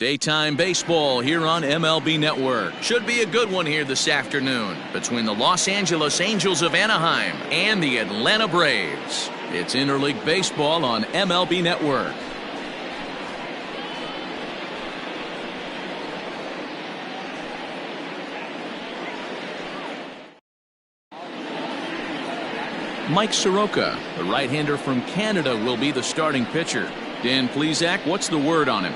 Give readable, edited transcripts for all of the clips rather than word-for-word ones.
Daytime baseball here on MLB Network. Should be a good one here this afternoon between the Los Angeles Angels of Anaheim and the Atlanta Braves. It's interleague baseball on MLB Network. Mike Soroka, the right-hander from Canada, will be the starting pitcher. Dan Plesac, what's the word on him?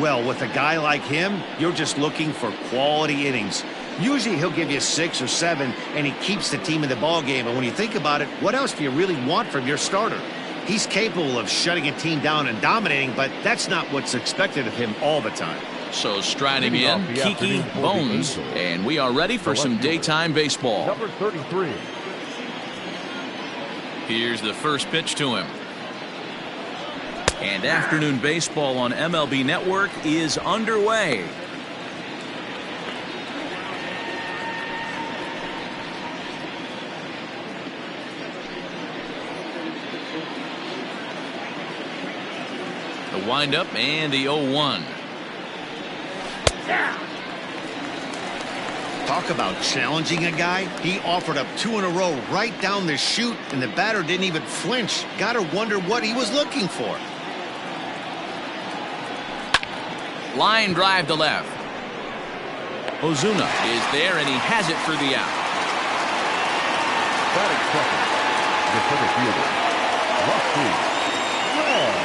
Well, with a guy like him, you're just looking for quality innings. Usually he'll give you 6 or 7, and he keeps the team in the ballgame. And when you think about it, what else do you really want from your starter? He's capable of shutting a team down and dominating, but that's not what's expected of him all the time. So striding in, Kiki Bones, and we are ready for some daytime baseball. Number 33. Here's the first pitch to him. And afternoon baseball on MLB Network is underway. The windup and the 0-1. Talk about challenging a guy. He offered up 2 in a row right down the chute, and the batter didn't even flinch. Gotta wonder what he was looking for. Line drive to left. Ozuna is there, and he has it for the out. Batting second, the center fielder, Rusty Red.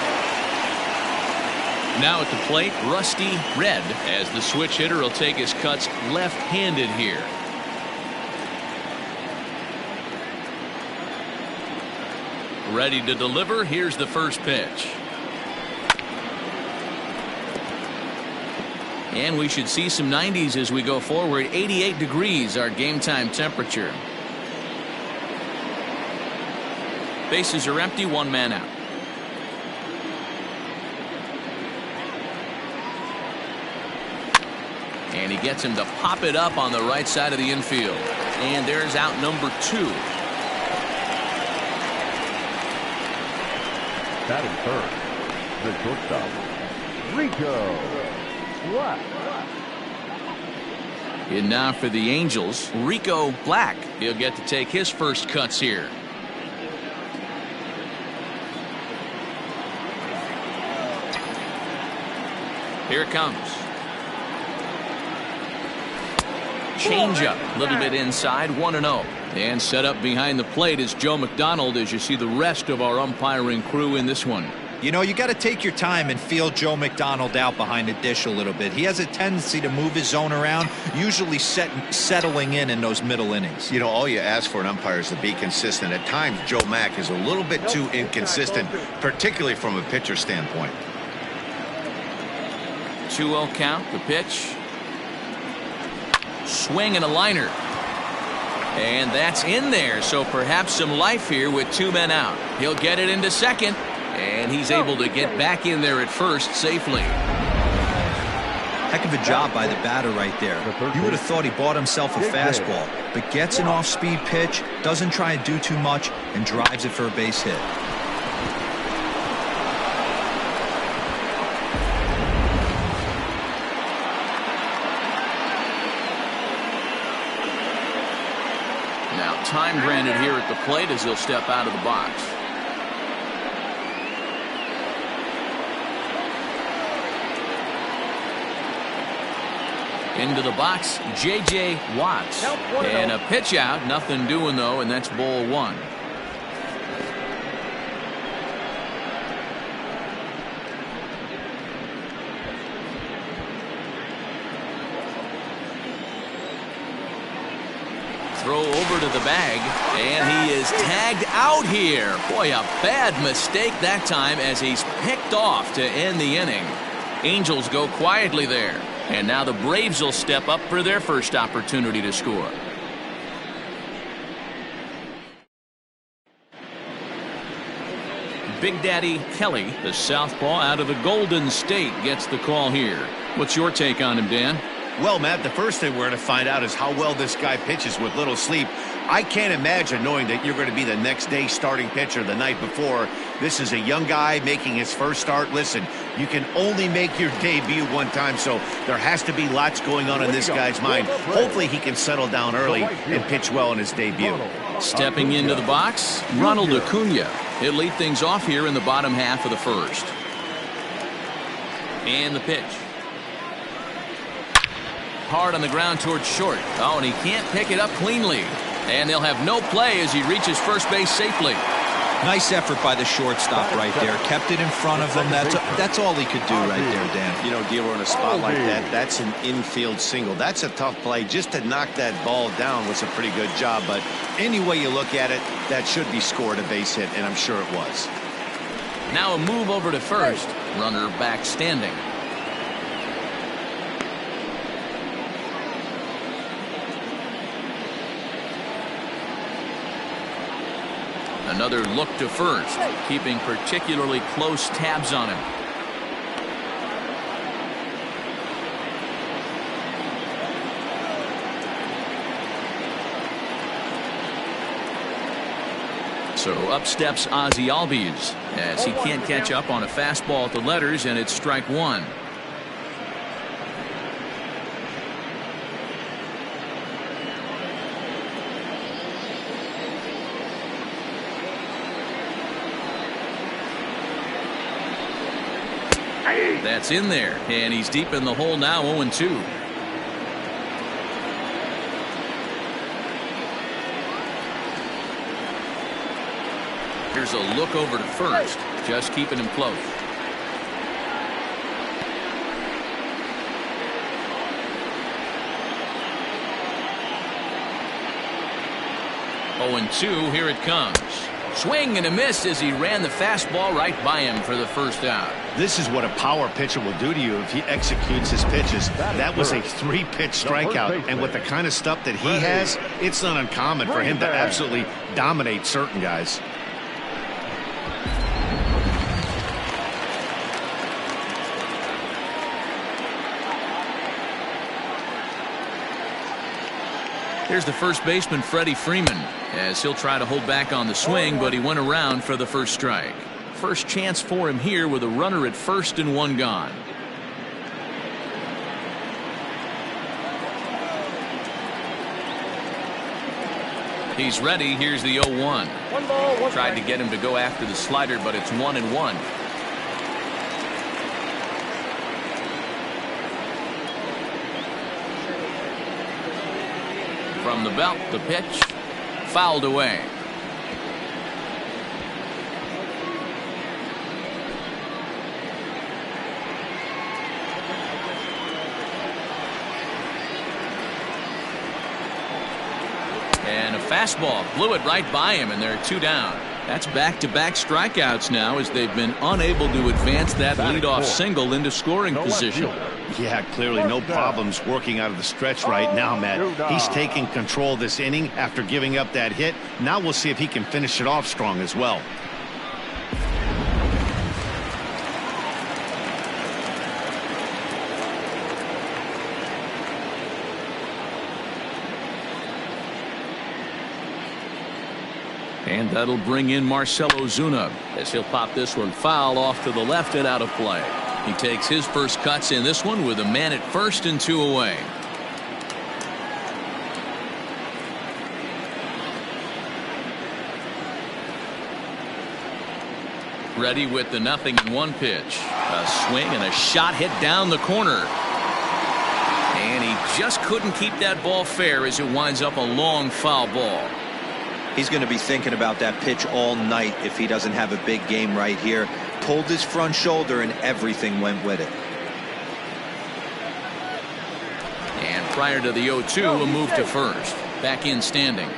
Now at the plate, Rusty Red, as the switch hitter will take his cuts left-handed here. Ready to deliver. Here's the first pitch. And we should see some 90s as we go forward. 88 degrees our game time temperature. Bases are empty, 1 man out. And he gets him to pop it up on the right side of the infield. And there's out number 2. Batting third, the shortstop, Rico Black. And now for the Angels, Rico Black. He'll get to take his first cuts here. Here it comes. Changeup, a little bit inside, 1-0. And set up behind the plate is Joe McDonald as you see the rest of our umpiring crew in this one. You know, you got to take your time and feel Joe McDonald out behind the dish a little bit. He has a tendency to move his zone around, usually settling in those middle innings. You know, all you ask for an umpire is to be consistent. At times, Joe Mack is a little bit too inconsistent, particularly from a pitcher standpoint. 2-0 count, the pitch. Swing and a liner. And that's in there, so perhaps some life here with 2 men out. He'll get it into second, and he's able to get back in there at first safely. Heck of a job by the batter right there. You would have thought he bought himself a fastball, but gets an off-speed pitch, doesn't try to do too much, and drives it for a base hit. Time granted here at the plate as he'll step out of the box. Into the box, J.J. Watts. And a pitch out, nothing doing though, and that's ball 1. Throw over to the bag, and he is tagged out here. Boy, a bad mistake that time as he's picked off to end the inning. Angels go quietly there, and now the Braves will step up for their first opportunity to score. Big Daddy Kelly, the southpaw out of the Golden State, gets the call here. What's your take on him, Dan? Well, Matt, the first thing we're going to find out is how well this guy pitches with little sleep. I can't imagine knowing that you're going to be the next day starting pitcher the night before. This is a young guy making his first start. Listen, you can only make your debut one time, so there has to be lots going on in this guy's mind. Hopefully he can settle down early and pitch well in his debut. Stepping into the box, Ronald Acuna. He'll lead things off here in the bottom half of the first. And the pitch. Hard on the ground towards short. Oh, and he can't pick it up cleanly. And they'll have no play as he reaches first base safely. Nice effort by the shortstop right there. Kept it in front of him. That's all he could do right there, Dan. You know, Dealer, in a spot like that, that's an infield single. That's a tough play. Just to knock that ball down was a pretty good job. But any way you look at it, that should be scored a base hit, and I'm sure it was. Now a move over to first. Runner back standing. Another look to first, keeping particularly close tabs on him. So up steps Ozzie Albies as he can't catch up on a fastball at the letters, and it's strike one. That's in there, and he's deep in the hole now, 0-2. Here's a look over to first, just keeping him close. Oh, 2, here it comes. Swing and a miss as he ran the fastball right by him for the first out. This is what a power pitcher will do to you if he executes his pitches. That was a 3-pitch strikeout, and with the kind of stuff that he has, it's not uncommon for him to absolutely dominate certain guys. Here's the first baseman, Freddie Freeman, as he'll try to hold back on the swing, but he went around for the first strike. First chance for him here with a runner at first and one gone. He's ready. Here's the 0-1. Tried to get him to go after the slider, but it's 1-1. From the belt, the pitch fouled away. And a fastball blew it right by him, and they're 2 down. That's back-to-back strikeouts now as they've been unable to advance that leadoff single into scoring position. Yeah, clearly no problems working out of the stretch right now, Matt. He's taking control of this inning after giving up that hit. Now we'll see if he can finish it off strong as well. And that'll bring in Marcell Ozuna as he'll pop this one foul off to the left and out of play. He takes his first cuts in this one with a man at first and 2 away. Ready with the 0-1 pitch. A swing and a shot hit down the corner. And he just couldn't keep that ball fair as it winds up a long foul ball. He's going to be thinking about that pitch all night if he doesn't have a big game right here. Pulled his front shoulder and everything went with it. And prior to the 0-2, a move to first. Back in standing.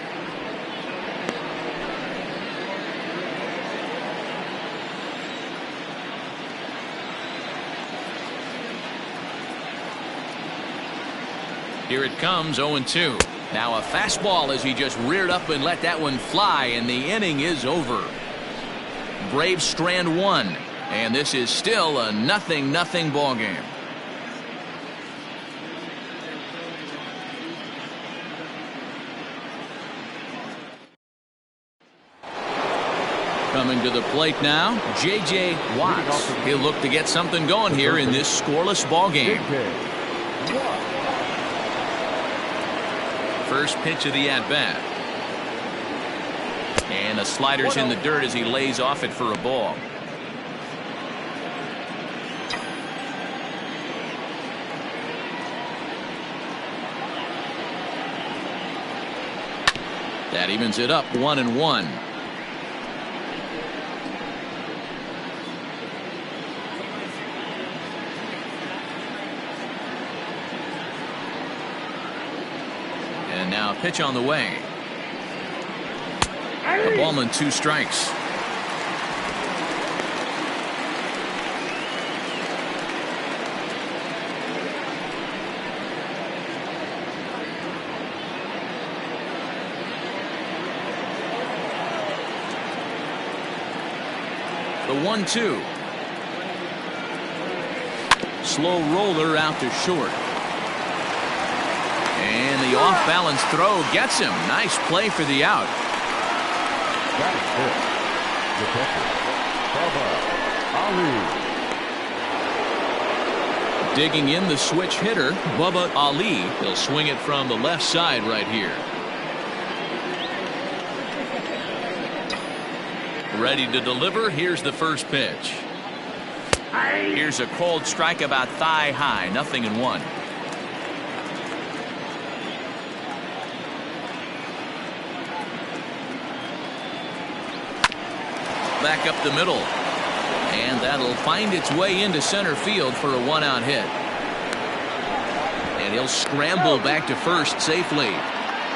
Here it comes, 0-2. Now a fastball as he just reared up and let that one fly, and the inning is over. Braves strand 1, and this is still a 0-0 ball game. Coming to the plate now, J.J. Watts. He'll look to get something going here in this scoreless ball game. First pitch of the at-bat. And the slider's in the dirt as he lays off it for a ball. That evens it up 1-1. And now a pitch on the way. A ball and 2 strikes. The 1-2. Slow roller out to short. And the off-balance throw gets him. Nice play for the out. Digging in the switch hitter, Bubba Ali. He'll swing it from the left side right here. Ready to deliver. Here's the first pitch. Here's a cold strike about thigh high. 0-1. Back up the middle. And that'll find its way into center field for a 1-out hit. And he'll scramble back to first safely.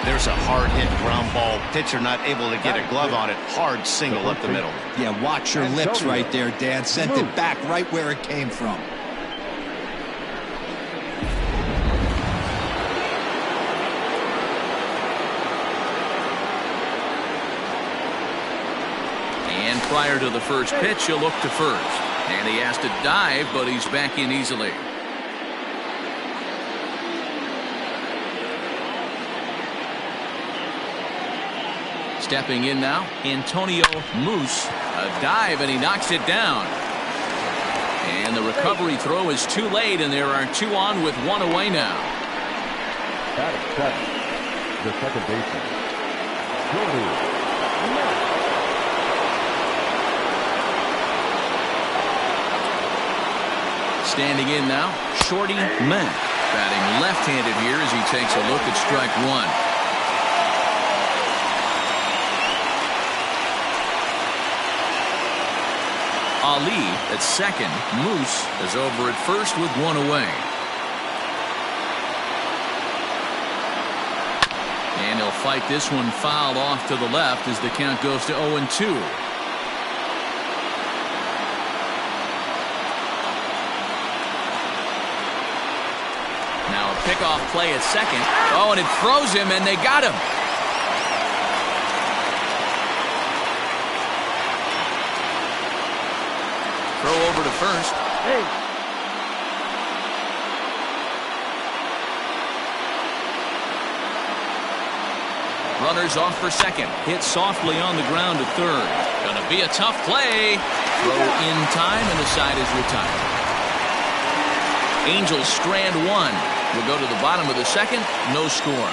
There's a hard hit ground ball. Pitcher not able to get a glove on it. Hard single up the middle. Yeah, watch your lips right there, Dan. Sent it back right where it came from. And prior to the first pitch, he'll look to first. And he has to dive, but he's back in easily. Stepping in now, Antonio Moose. A dive, and he knocks it down. And the recovery throw is too late, and there are 2 on with 1 away now. The second baseman, Standing in now, Shorty Mack. Batting left-handed here as he takes a look at strike 1. Ali at second. Moose is over at first with 1 away. And he'll fight this one foul off to the left as the count goes to 0-2. Now a pickoff play at second. Oh, and it throws him, and they got him. Throw over to first. Runners off for second. Hit softly on the ground to third. Gonna be a tough play. Throw in time, and the side is retired. Angels strand 1. We'll go to the bottom of the second. No score.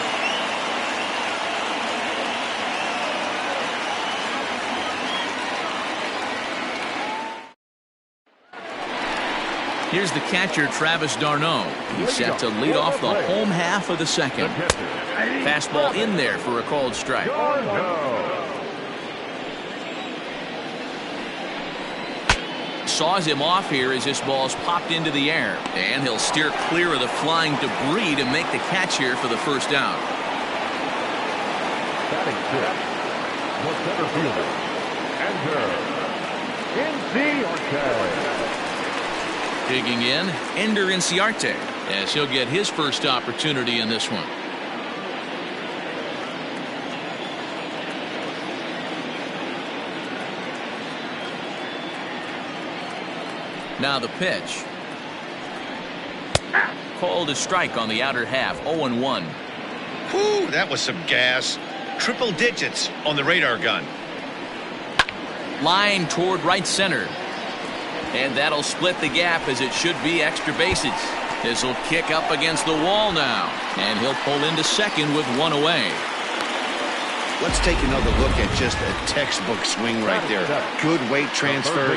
Here's the catcher, Travis d'Arnaud. He's set to lead off the home half of the second. Fastball in there for a called strike. Saws him off here as this ball's popped into the air. And he'll steer clear of the flying debris to make the catch here for the first out. Batting fifth, the center fielder, Ender Inciarte. Digging in, Ender Inciarte, as he'll get his first opportunity in this one. Now the pitch. Called a strike on the outer half. 0-1. Whew, that was some gas. Triple digits on the radar gun. Line toward right center. And that'll split the gap as it should be extra bases. This will kick up against the wall now. And he'll pull into second with one away. Let's take another look at just a textbook swing right there. Good weight transfer,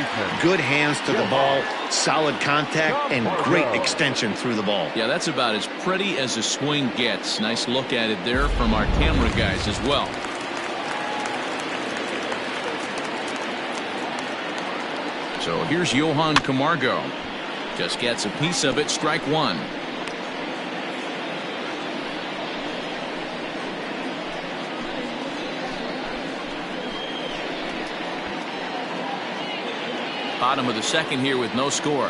good hands to the ball, solid contact, and great extension through the ball. Yeah, that's about as pretty as a swing gets. Nice look at it there from our camera guys as well. So here's Johan Camargo. Just gets a piece of it, strike one. Bottom of the second here with no score.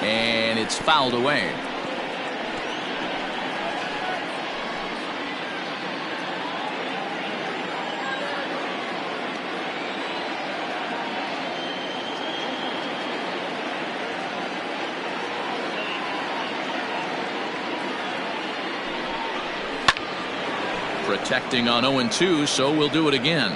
And it's fouled away. Protecting on 0-2, so we'll do it again.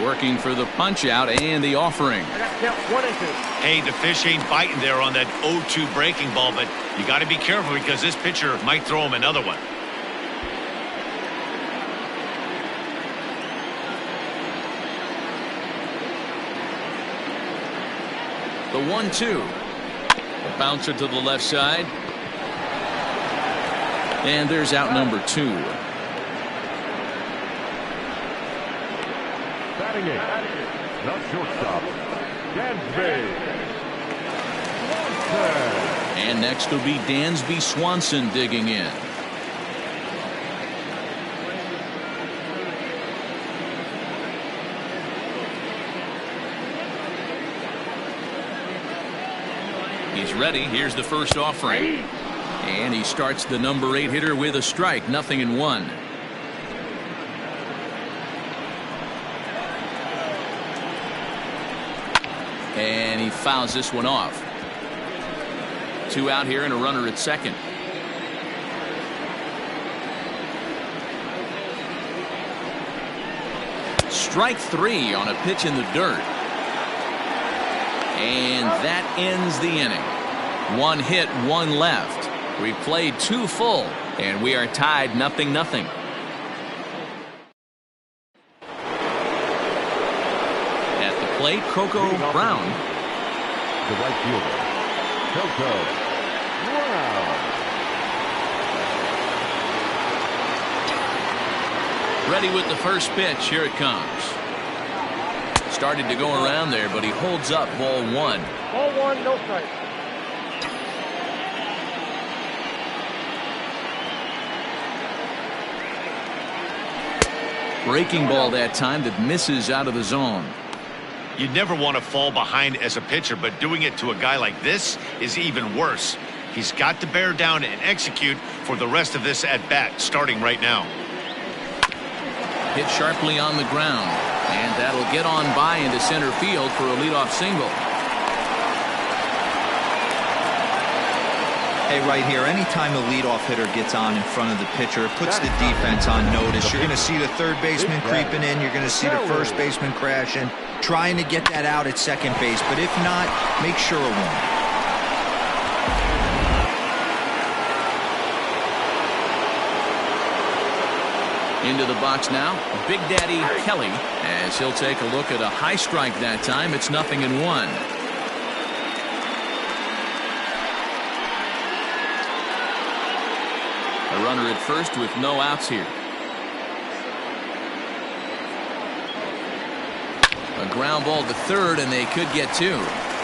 Working for the punch out and the offering. Hey, the fish ain't biting there on that 0-2 breaking ball, but you got to be careful because this pitcher might throw him another one. The 1-2. A bouncer to the left side. And there's out number 2. Batting eighth, the shortstop, Dansby Swanson. And next will be Dansby Swanson digging in. He's ready. Here's the first offering. And he starts the number 8 hitter with a strike. 0-1. And he fouls this one off. 2 out here and a runner at second. Strike 3 on a pitch in the dirt. And that ends the inning. 1 hit, 1 left. We played 2 full, and we are tied 0-0. At the plate, Coco Brown. The right fielder, Coco Brown. Ready with the first pitch. Here it comes. Started to go around there, but he holds up ball 1. Ball 1, no strike. Breaking ball that time that misses out of the zone. You never want to fall behind as a pitcher, but doing it to a guy like this is even worse. He's got to bear down and execute for the rest of this at bat, starting right now. Hit sharply on the ground, and that'll get on by into center field for a leadoff single. Hey, right here, anytime the leadoff hitter gets on in front of the pitcher, it puts the defense on notice. You're going to see the third baseman creeping in. You're going to see the first baseman crashing, trying to get that out at second base. But if not, make sure of one. Into the box now, Big Daddy Kelly, as he'll take a look at a high strike that time. It's 0-1. A runner at first with no outs here. A ground ball to third, and they could get 2.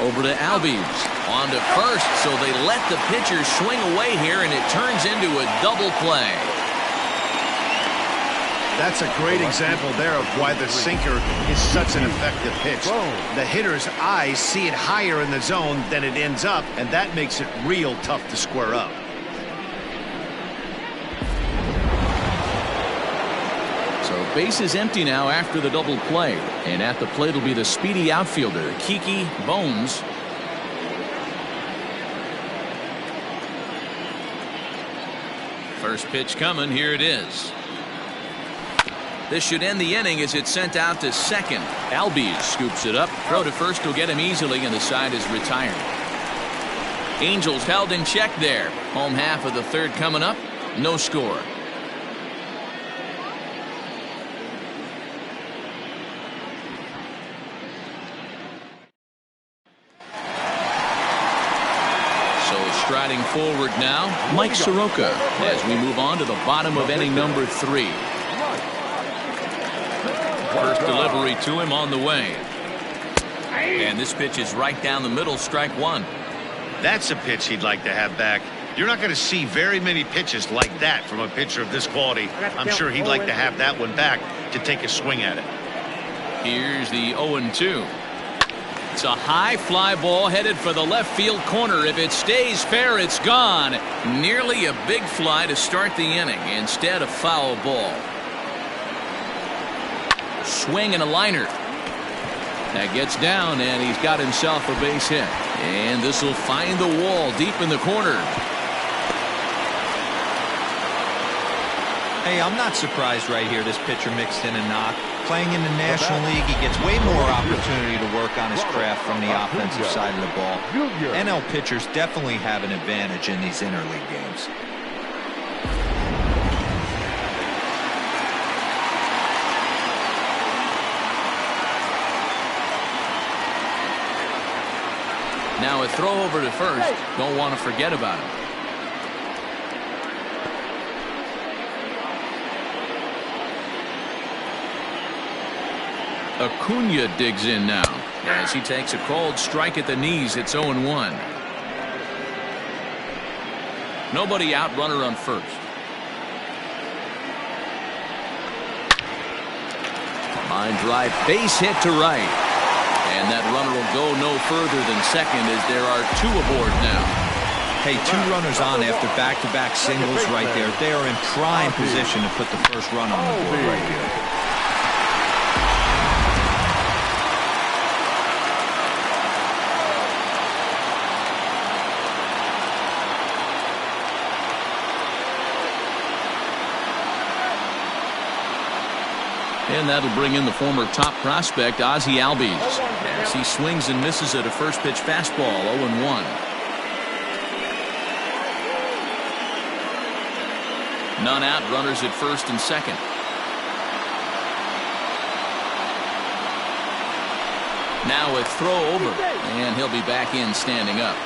Over to Albies. On to first, so they let the pitcher swing away here, and it turns into a double play. That's a great example there of why the sinker is such an effective pitch. The hitter's eyes see it higher in the zone than it ends up, and that makes it real tough to square up. So So base is empty now after the double play. And at the plate will be the speedy outfielder, Kiki Bones. First pitch coming. Here it is. This should end the inning as it's sent out to second. Albies scoops it up. Throw to first will get him easily, and the side is retired. Angels held in check there. Home half of the third coming up. No score. Striding forward now, Mike Soroka, as we move on to the bottom of inning number 3. First delivery to him on the way. And this pitch is right down the middle, strike one. That's a pitch he'd like to have back. You're not going to see very many pitches like that from a pitcher of this quality. I'm sure he'd like to have that one back to take a swing at it. Here's the 0-2. It's a high fly ball headed for the left field corner. If it stays fair, it's gone. Nearly a big fly to start the inning. Instead, a foul ball. Swing and a liner. That gets down, and he's got himself a base hit. And this will find the wall deep in the corner. Hey, I'm not surprised right here this pitcher mixed in a knock. Playing in the National League, he gets way more opportunity to work on his craft from the offensive side of the ball. NL pitchers definitely have an advantage in these interleague games. Now a throw over to first. Don't want to forget about it. Acuna digs in now as he takes a cold strike at the knees. It's 0-1. Nobody out, runner on first. Line drive, base hit to right. And that runner will go no further than second as there are 2 aboard now. Hey, 2 runners on after back-to-back singles right there. They are in prime position to put the first run on the board right here. And that'll bring in the former top prospect, Ozzie Albies, as he swings and misses at a first pitch fastball, 0-1. None out, runners at first and second. Now a throw over, and he'll be back in standing up.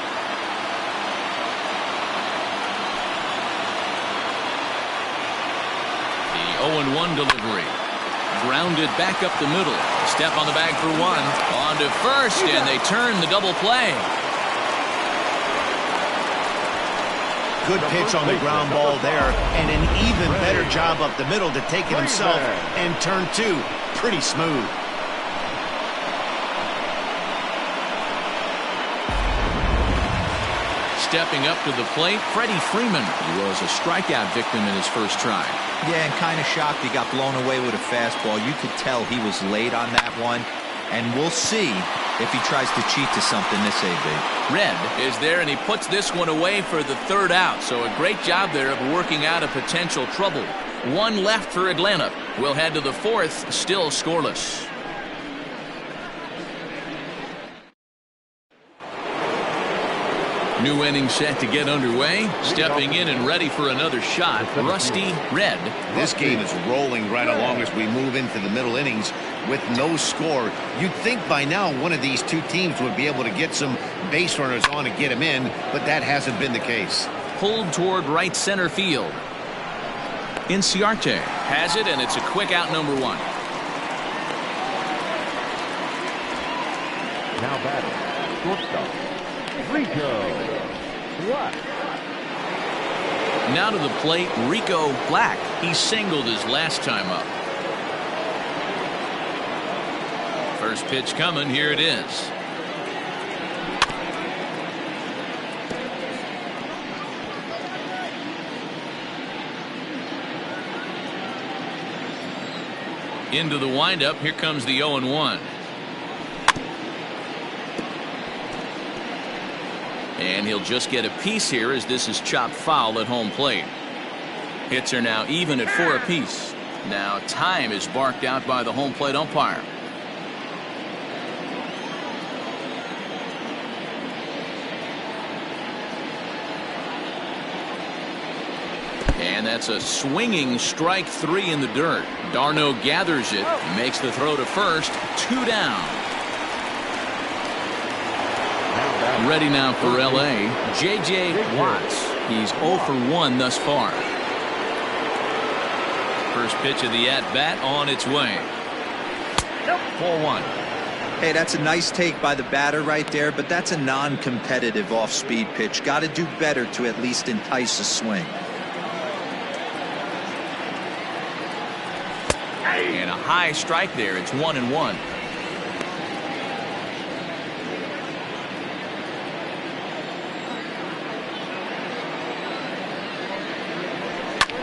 The 0-1 delivery. Grounded back up the middle. Step on the bag for 1. On to first, and they turn the double play. Good pitch on the ground ball there, and an even better job up the middle to take it himself and turn 2. Pretty smooth. Stepping up to the plate, Freddie Freeman. He was a strikeout victim in his first try. Yeah, and kind of shocked he got blown away with a fastball. You could tell he was late on that one. And we'll see if he tries to cheat to something this AB. Red is there, and he puts this one away for the 3rd out. So a great job there of working out a potential trouble. 1 left for Atlanta. We'll head to the 4th, still scoreless. New inning set to get underway. Stepping in and ready for another shot, Rusty Red. This game is rolling right along as we move into the middle innings with no score. You'd think by now one of these 2 teams would be able to get some base runners on and get them in, but that hasn't been the case. Pulled toward right center field. Inciarte has it, and it's a quick out, number 1. Now batting, shortstop, Rico Black. Now to the plate, Rico Black. He singled his last time up. First pitch coming. Here it is. Into the windup. Here comes the 0-1. And he'll just get a piece here as this is chopped foul at home plate. Hits are now even at 4 apiece. Now time is barked out by the home plate umpire. And that's a swinging strike 3 in the dirt. d'Arnaud gathers it, makes the throw to first. 2 down. Ready now for L.A., J.J. Watts. He's 0 for 1 thus far. First pitch of the at-bat on its way. 4-1. Hey, that's a nice take by the batter right there, but that's a non-competitive off-speed pitch. Got to do better to at least entice a swing. And a high strike there. It's 1-1.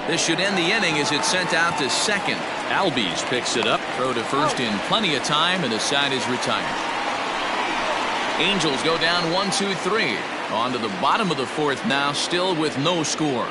This should end the inning as it's sent out to second. Albies picks it up. Throw to first in plenty of time, and the side is retired. Angels go down 1-2-3. On to the bottom of the 4th now, still with no score.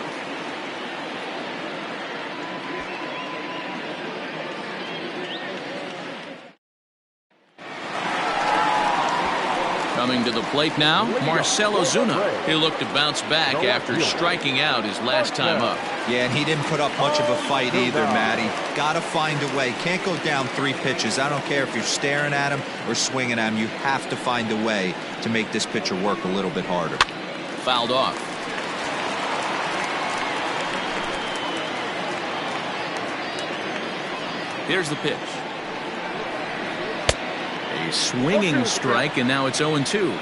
Coming to the plate now, Marcell Ozuna. He'll look to bounce back after striking out his last time up. Yeah, and he didn't put up much of a fight either, Matty. Got to find a way. Can't go down 3 pitches. I don't care if you're staring at him or swinging at him. You have to find a way to make this pitcher work a little bit harder. Fouled off. Here's the pitch. A swinging strike, and now it's 0-2.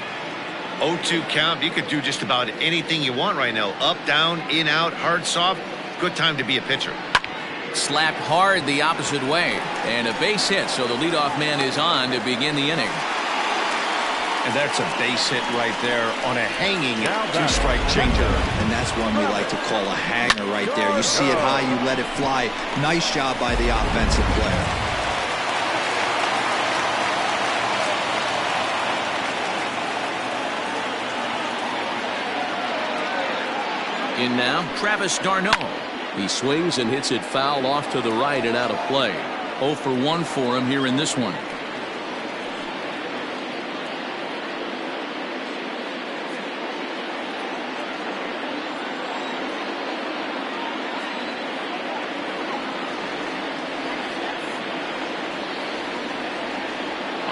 0-2 count. You could do just about anything you want right now. Up, down, in, out, hard, soft. Good time to be a pitcher. Slapped hard the opposite way. And a base hit, so the leadoff man is on to begin the inning. And that's a base hit right there on a hanging 2-strike changer. And that's one we like to call a hanger right there. You see it high, you let it fly. Nice job by the offensive player. In now, Travis d'Arnaud. He swings and hits it foul off to the right and out of play. 0 for 1 for him here in this one.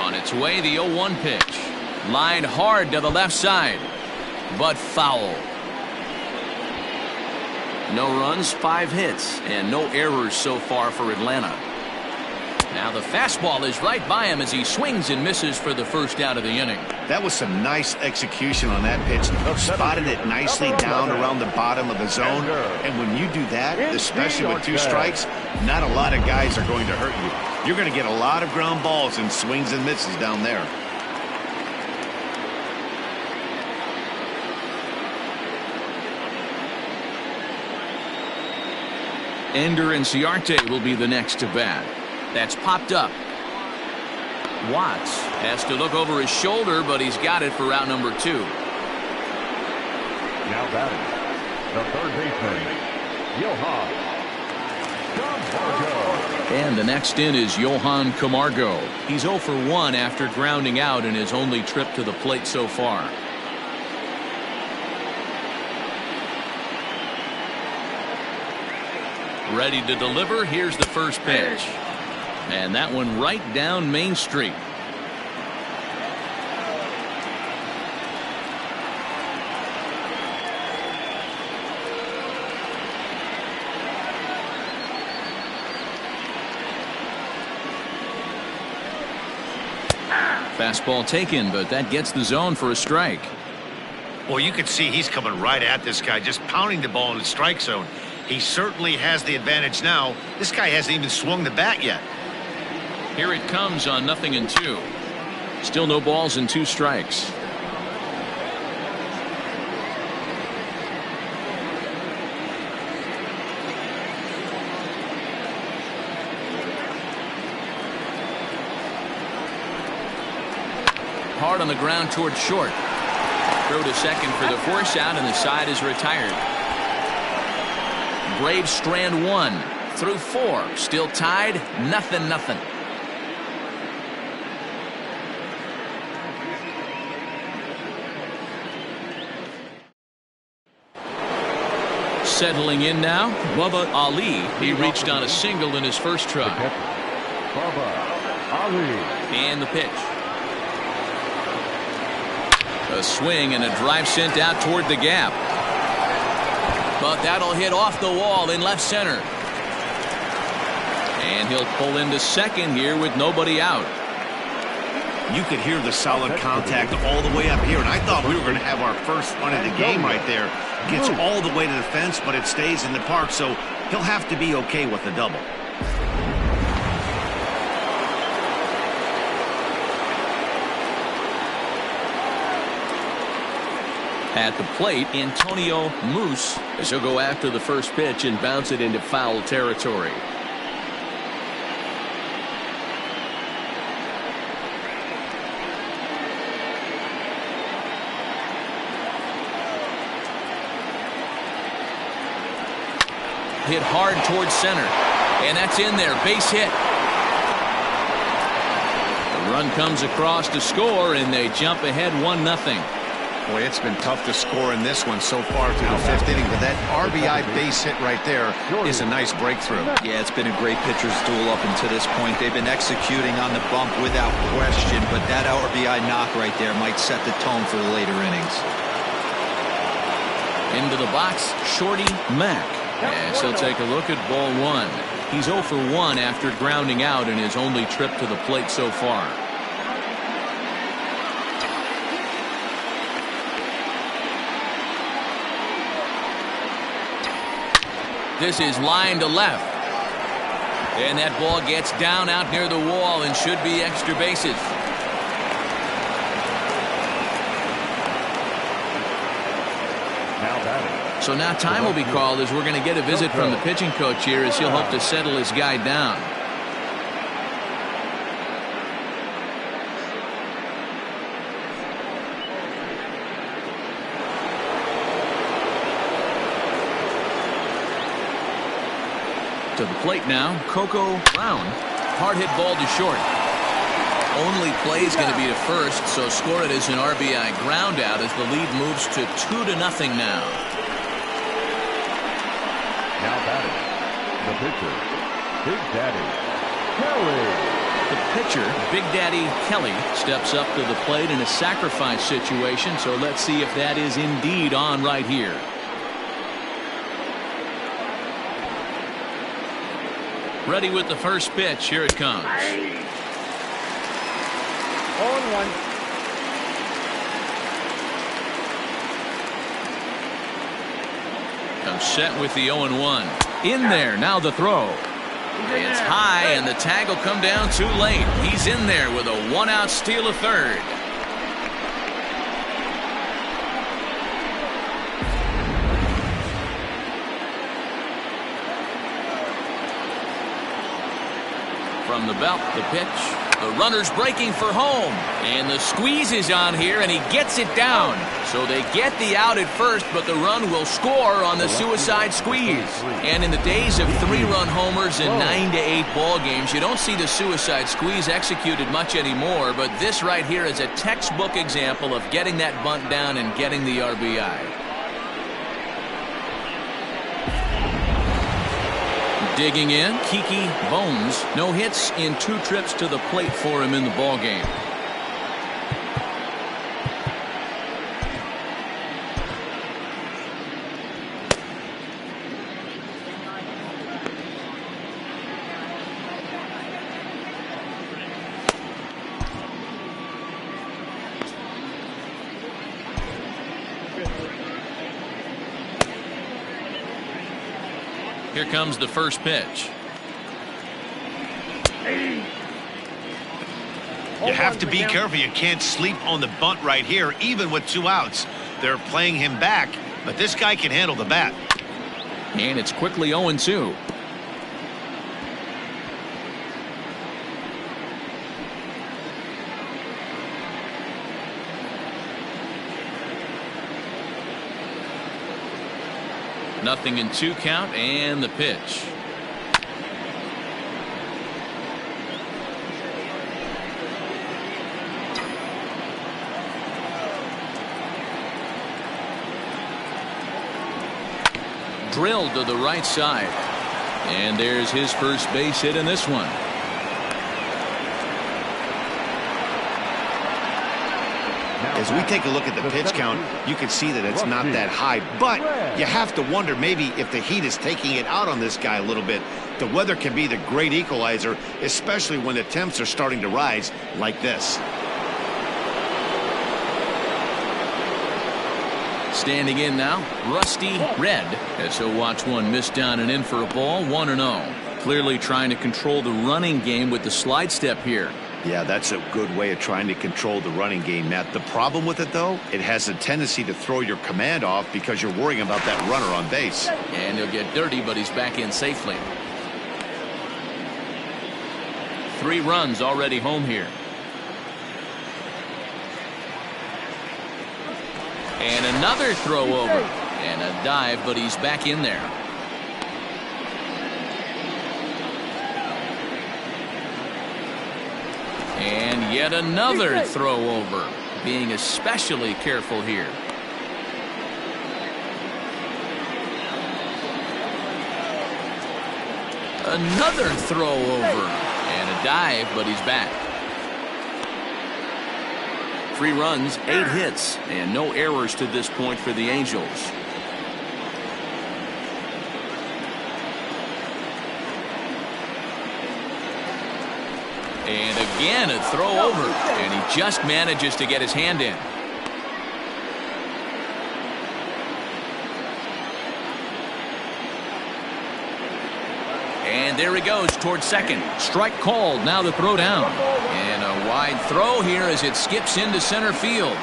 On its way, the 0-1 pitch. Lined hard to the left side, but foul. No runs, 5 hits, and no errors so far for Atlanta. Now the fastball is right by him as he swings and misses for the first out of the inning. That was some nice execution on that pitch. Spotted it nicely down around the bottom of the zone. And when you do that, especially with 2 strikes, not a lot of guys are going to hurt you. You're going to get a lot of ground balls and swings and misses down there. Ender Inciarte will be the next to bat. That's popped up. Watts has to look over his shoulder, but he's got it for out number 2. Now batting, the third baseman, Johan Camargo. And the next in is Johan Camargo. He's 0 for 1 after grounding out in his only trip to the plate so far. Ready to deliver. Here's the first pitch. And that one right down Main Street. Fastball taken, but that gets the zone for a strike. Well, you can see he's coming right at this guy, just pounding the ball in the strike zone. He certainly has the advantage now. This guy hasn't even swung the bat yet. Here it comes on 0-2. Still no balls and 2 strikes. hard on the ground towards short. Throw to second for the force out, and the side is retired. Braves strand 1 through 4. Still tied, 0-0. Settling in now, Bubba Ali. He reached on a single in his first try. Bubba Ali. And the pitch. A swing and a drive sent out toward the gap. But that'll hit off the wall in left center. And he'll pull into second here with nobody out. You could hear the solid contact all the way up here, and I thought we were going to have our first run of the game right there. Gets all the way to the fence, but it stays in the park, so he'll have to be okay with the double. At the plate, Antonio Moose, as he'll go after the first pitch and bounce it into foul territory. Hit hard towards center, and that's in there. Base hit. The run comes across to score, and they jump ahead 1-0. Boy, it's been tough to score in this one so far through the 5th inning, but that RBI base hit right there is a nice breakthrough. Yeah, it's been a great pitcher's duel up until this point. They've been executing on the bump without question, but that RBI knock right there might set the tone for the later innings. Into the box, Shorty Mack. As he'll take a look at ball 1. He's 0 for 1 after grounding out in his only trip to the plate so far. This is line to left. And that ball gets down out near the wall and should be extra bases. So now time will be called as we're going to get a visit from the pitching coach here as he'll hope to settle his guy down. To the plate now, Coco Brown. Hard hit ball to short. Only play is going to be to first, so score it as an RBI ground out as the lead moves to 2-0 now. Now batting, the pitcher, Big Daddy Kelly. The pitcher, Big Daddy Kelly, steps up to the plate in a sacrifice situation, so let's see if that is indeed on right here. Ready with the first pitch. Here it comes. 0-1. Comes set with the 0-1. In there, now the throw. It's high, and the tag will come down too late. He's in there with a 1-out steal of third. From the belt, the pitch. The runner's breaking for home, and the squeeze is on here, and he gets it down. So they get the out at first, but the run will score on the suicide squeeze. And in the days of 3-run homers and 9-8 ball games, you don't see the suicide squeeze executed much anymore, but this right here is a textbook example of getting that bunt down and getting the RBI. Digging in, Kiki Bones. No hits in 2 trips to the plate for him in the ballgame. Here comes the first pitch. You have to be careful. You can't sleep on the bunt right here, even with 2 outs. They're playing him back, but this guy can handle the bat. And it's quickly 0-2. 0-2 count and the pitch. Drilled to the right side. And there's his first base hit in this one. As we take a look at the pitch count, you can see that it's not that high, but you have to wonder maybe if the heat is taking it out on this guy a little bit. The weather can be the great equalizer, especially when the temps are starting to rise like this. Standing in now, Rusty Red, as he'll watch one miss down and in for a ball, 1-0. Clearly trying to control the running game with the slide step here. Yeah, that's a good way of trying to control the running game, Matt. The problem with it, though, it has a tendency to throw your command off because you're worrying about that runner on base. And he'll get dirty, but he's back in safely. 3 runs already home here. And another throw over. And a dive, but he's back in there. And yet another throw over. Being especially careful here. Another throw over. And a dive, but he's back. 3 runs, 8 hits, and no errors to this point for the Angels. And again a throw over, and he just manages to get his hand in. And there he goes towards second. Strike called. Now the throw down. And a wide throw here as it skips into center field.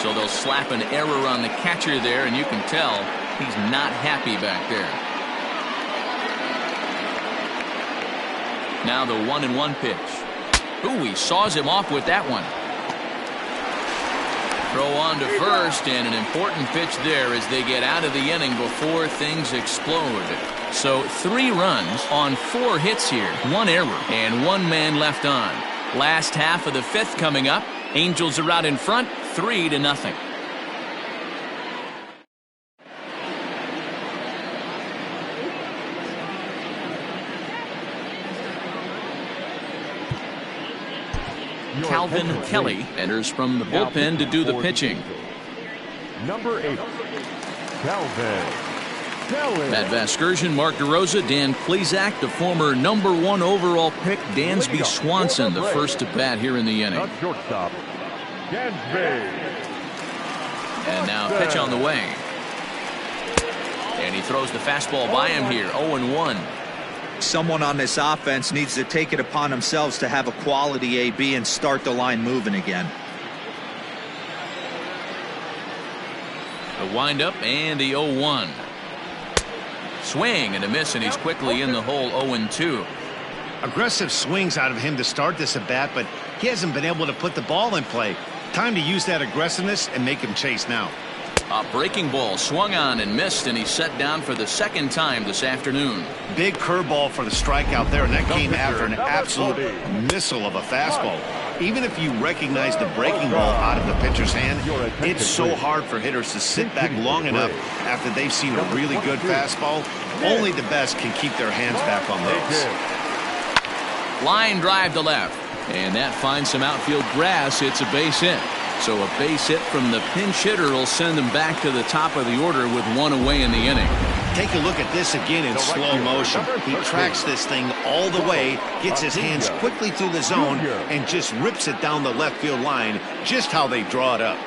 So they'll slap an error on the catcher there, and you can tell he's not happy back there. Now the 1-1 pitch. Ooh, he saws him off with that one. Throw on to first, and an important pitch there as they get out of the inning before things explode. So 3 runs on 4 hits here, 1 error, and 1 man left on. Last half of the 5th coming up. Angels are out in front, 3-0. Calvin Kelly enters from the bullpen to do the pitching. Number 8, Calvin Kelly. Matt Vasgersian, Mark DeRosa, Dan Plesac, the former number 1 overall pick, Dansby Swanson, the first to bat here in the inning. The shortstop, Dansby. And now pitch on the way. And he throws the fastball by him here, 0-1. Someone on this offense needs to take it upon themselves to have a quality AB and start the line moving again. The windup and the 0-1. Swing and a miss, and he's quickly in the hole, 0-2. Aggressive swings out of him to start this at bat, but he hasn't been able to put the ball in play. Time to use that aggressiveness and make him chase now. A breaking ball swung on and missed, and he's set down for the 2nd time this afternoon. Big curveball for the strikeout there, and that came after an absolute missile of a fastball. Even if you recognize the breaking ball out of the pitcher's hand, it's so hard for hitters to sit back long enough after they've seen a really good fastball. Only the best can keep their hands back on those. Line drive to left, and that finds some outfield grass. It's a base hit. So a base hit from the pinch hitter will send them back to the top of the order with 1 away in the inning. Take a look at this again in slow motion. He tracks this thing all the way, gets his hands quickly through the zone, and just rips it down the left field line, just how they draw it up.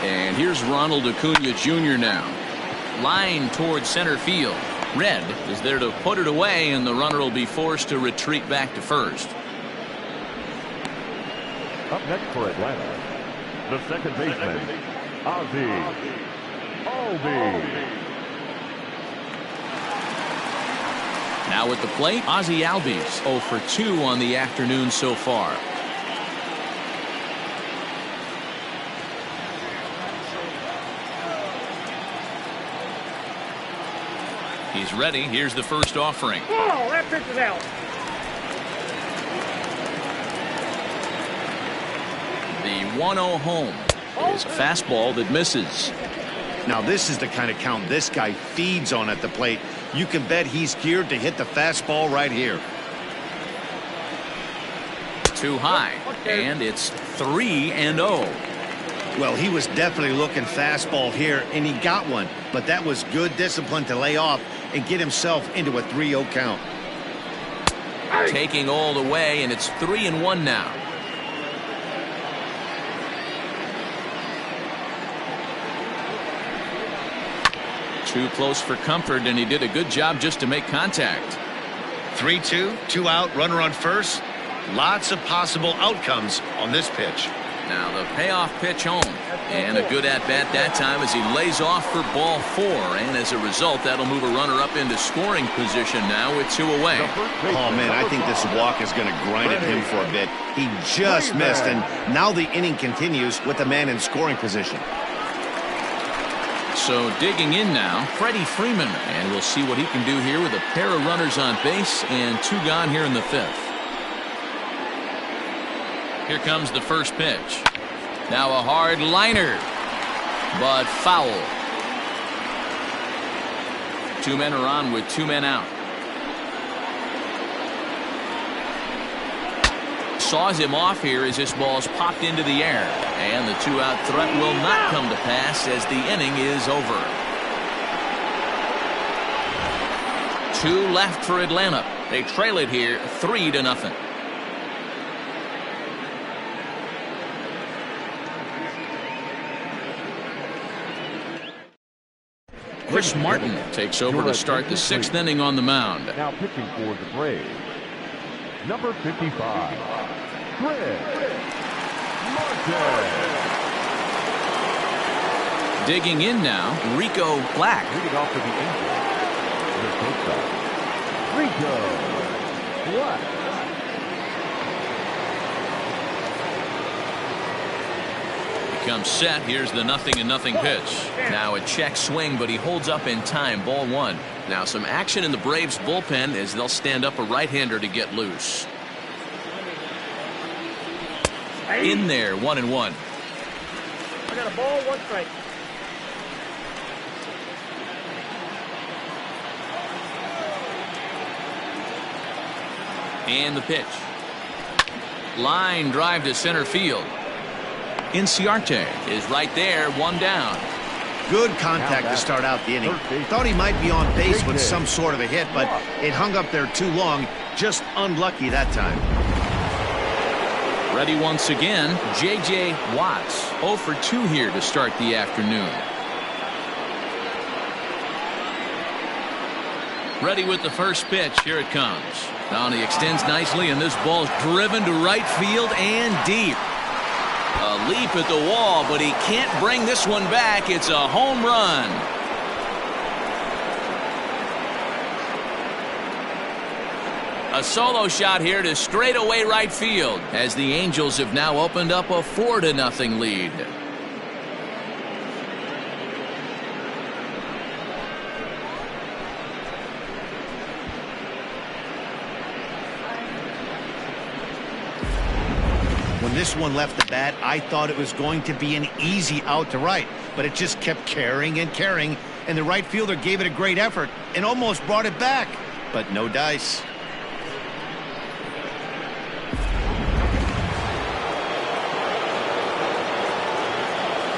And here's Ronald Acuna Jr. now. Line towards center field. Red is there to put it away, and the runner will be forced to retreat back to first. Up next for Atlanta, the second baseman, Ozzie Albies. Now at the plate, Ozzie Albies 0 for 2 on the afternoon so far. He's ready. Here's the first offering. Oh, that pitch is out. The 1-0 home is a fastball that misses. Now this is the kind of count this guy feeds on at the plate. You can bet he's geared to hit the fastball right here. Too high, and it's 3-0. Well, he was definitely looking fastball here, and he got one. But that was good discipline to lay off and get himself into a 3-0 count. Taking all the way, and it's 3-1 now. Too close for comfort, and he did a good job just to make contact. 3-2, 2 out, runner on first. Lots of possible outcomes on this pitch. Now the payoff pitch home, and a good at-bat that time as he lays off for ball 4, and as a result that'll move a runner up into scoring position now with 2 away. Oh man, I think this walk is going to grind at him for a bit. He just missed, and now the inning continues with the man in scoring position. So digging in now, Freddie Freeman, and we'll see what he can do here with a pair of runners on base and 2 gone here in the 5th. Here comes the first pitch. Now a hard liner, but foul. 2 men are on with 2 men out. Saws him off here as this ball's popped into the air, and the 2-out threat will not come to pass as the inning is over. 2 left for Atlanta. They trail it here 3-0. Chris Martin takes over to start the 6th inning on the mound. Now pitching for the Braves, number 55, Chris Martin. Digging in now, Rico Black. Leading off for the Angels, Rico Black. Comes set. Here's the 0-0 pitch. Now a check swing, but he holds up in time. Ball 1. Now some action in the Braves bullpen as they'll stand up a right-hander to get loose. In there, 1-1. I got a ball, 1 strike. And the pitch. Line drive to center field. Inciarte is right there, 1 down. Good contact to start out the inning. Thought he might be on base with some sort of a hit, but it hung up there too long. Just unlucky that time. Ready once again, J.J. Watts. 0 for 2 here to start the afternoon. Ready with the first pitch. Here it comes. Now he extends nicely, and this ball's driven to right field and deep. A leap at the wall, but he can't bring this one back. It's a home run. A solo shot here to straightaway right field as the Angels have now opened up a 4-0 lead. When this one left the bat, I thought it was going to be an easy out to right, but it just kept carrying and carrying, and the right fielder gave it a great effort and almost brought it back, but no dice.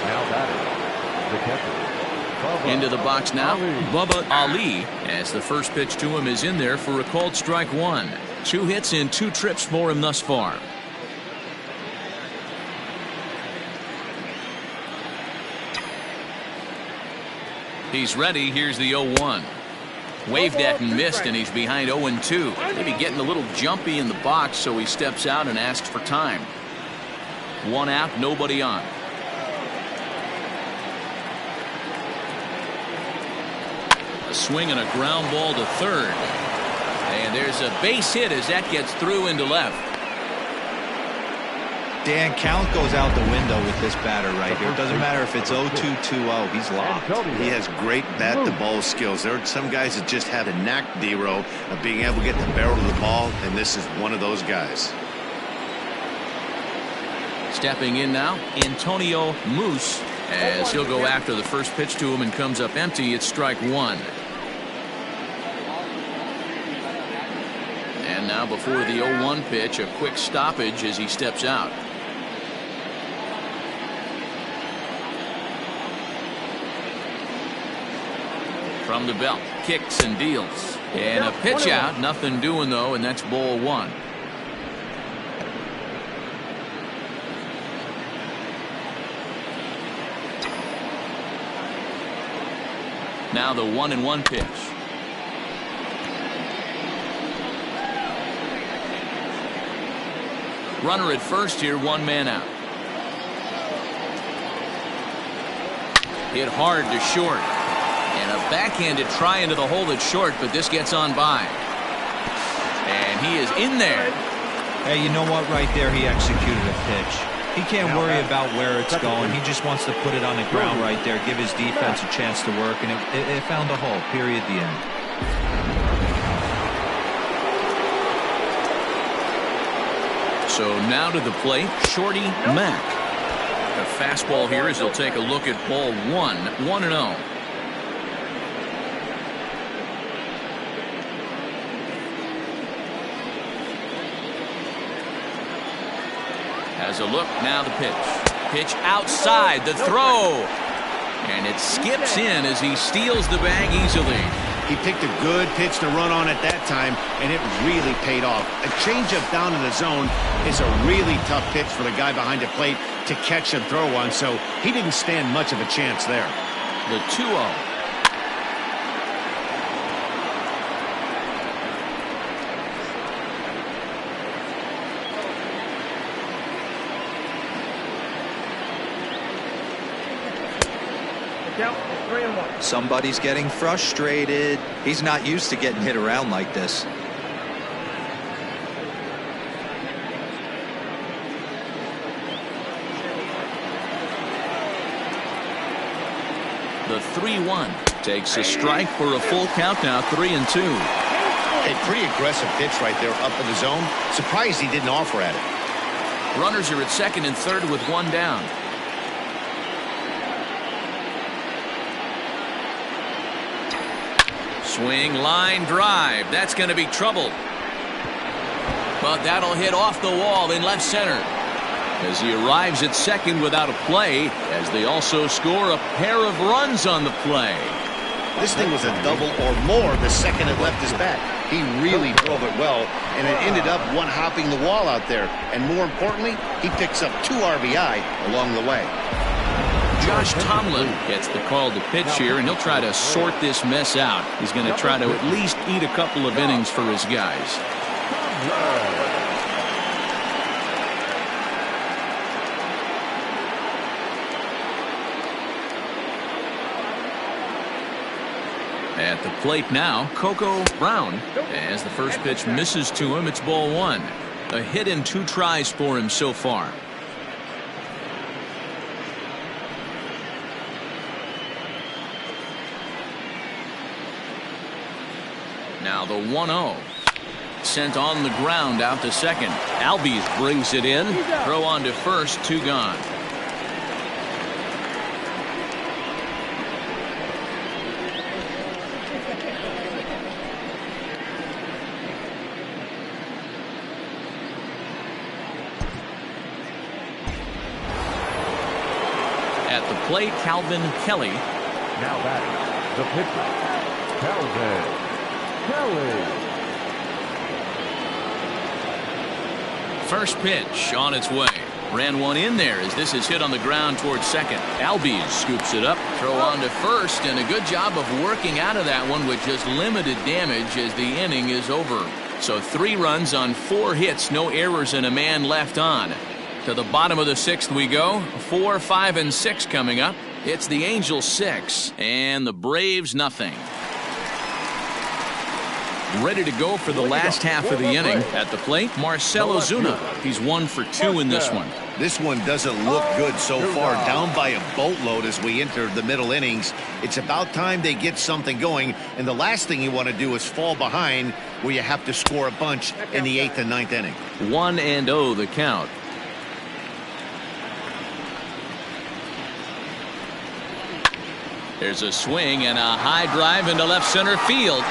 Now batting, the catcher, Bubba Into the box now, Ali. Bubba Ali, as the first pitch to him is in there for a called strike 1. 2 hits in 2 trips for him thus far. He's ready. Here's the 0-1. Waved at and missed, and he's behind 0-2. Maybe getting a little jumpy in the box, so he steps out and asks for time. 1 out, nobody on. A swing and a ground ball to third. There's a base hit as that gets through into left. Dan, count goes out the window with this batter right here. It doesn't matter if it's 0-2, 2-0. He's locked. He has great bat-to-ball skills. There are some guys that just have a knack, D-Row, of being able to get the barrel of the ball, and this is one of those guys. Stepping in now, Antonio Moose, as he'll go after the first pitch to him and comes up empty. It's strike one. And now before the 0-1 pitch, a quick stoppage as he steps out. From the belt, kicks and deals. And a pitch out, nothing doing though, and that's ball one. Now the 1-1 pitch. Runner at first here, one man out. Hit hard to short. And a backhanded try into the hole that's short, but this gets on by. And he is in there. Hey, you know what? Right there, he executed a pitch. He can't worry about where it's going. He just wants to put it on the ground right there, give his defense a chance to work, and it found a hole. Period. The end. So now to the plate, Shorty Mack. A fastball here as he'll take a look at ball one, 1-0. Has a look, now the pitch. Pitch outside, the throw. And it skips in as he steals the bag easily. He picked a good pitch to run on at that time, and it really paid off. A changeup down in the zone is a really tough pitch for the guy behind the plate to catch and throw on, so he didn't stand much of a chance there. The 2-0. Somebody's getting frustrated. He's not used to getting hit around like this. The 3-1 takes a strike for a full count now, 3-2. A pretty aggressive pitch right there up in the zone. Surprised he didn't offer at it. Runners are at second and third with one down. Swing, line drive. That's going to be trouble. But that'll hit off the wall in left center. As he arrives at second without a play, as they also score a pair of runs on the play. This thing was a double or more the second it left his bat. He really drove it well, and it ended up one-hopping the wall out there. And more importantly, he picks up 2 RBI along the way. Josh Tomlin gets the call to pitch here, and he'll try to sort this mess out. He's going to try to at least eat a couple of innings for his guys. At the plate now, Coco Brown. As the first pitch misses to him, it's ball one. A hit in 2 tries for him so far. Now the 1-0. Sent on the ground out to second. Albies brings it in. Throw on to first, 2 gone. At the plate, Calvin Kelly. Now batting, the pitcher, Calvin Kelly. First pitch on its way. Ran one in there as this is hit on the ground towards second. Albies scoops it up. Throw on to first, and a good job of working out of that one with just limited damage as the inning is over. So 3 runs on 4 hits, no errors, and a man left on. To the bottom of the 6th we go. 4, 5, and 6 coming up. It's the Angels 6 and the Braves nothing. Ready to go for the last half of the inning. At the plate, Marcell Ozuna. He's 1 for 2 in this one. This one doesn't look good so far. Down by a boatload as we enter the middle innings. It's about time they get something going, and the last thing you want to do is fall behind where you have to score a bunch in the 8th and 9th inning. 1-0 the count. There's a swing and a high drive into left center field.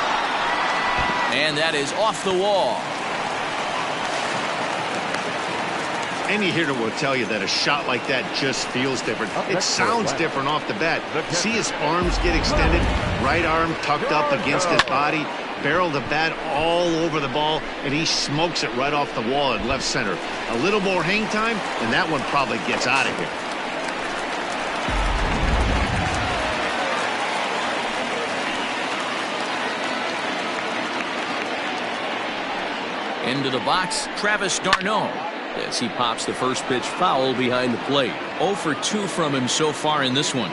And that is off the wall. Any hitter will tell you that a shot like that just feels different. It sounds different off the bat. See his arms get extended, right arm tucked up against his body, barrel the bat all over the ball, and he smokes it right off the wall at left center. A little more hang time, and that one probably gets out of here. Into the box, Travis d'Arnaud, as he pops the first pitch foul behind the plate. 0 for 2 from him so far in this one.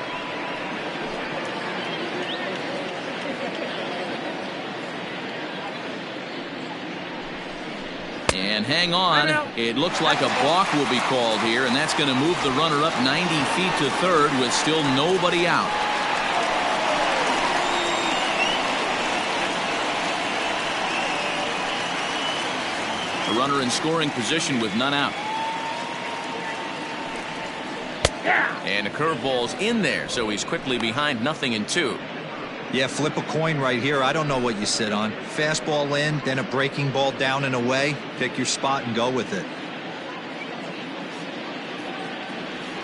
And hang on, it looks like a balk will be called here, and that's going to move the runner up 90 feet to third with still nobody out. A runner in scoring position with none out. And a curveball's in there, so he's quickly behind 0-2. Yeah, flip a coin right here. I don't know what you sit on. Fastball in, then a breaking ball down and away. Pick your spot and go with it.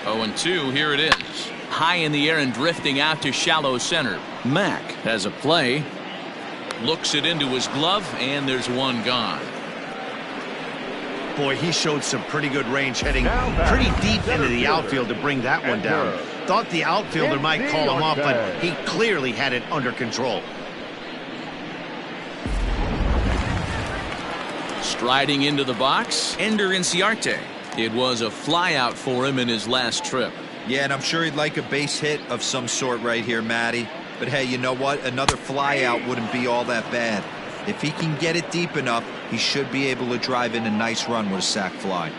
0-2, here it is. High in the air and drifting out to shallow center. Mack has a play. Looks it into his glove, and there's one gone. Boy, he showed some pretty good range heading pretty deep into the outfield to bring that one down. Thought the outfielder might call him off, but he clearly had it under control. Striding into the box, Ender Inciarte. It was a flyout for him in his last trip. Yeah, and I'm sure he'd like a base hit of some sort right here, Matty. But hey, you know what? Another flyout wouldn't be all that bad. If he can get it deep enough, he should be able to drive in a nice run with a sac fly.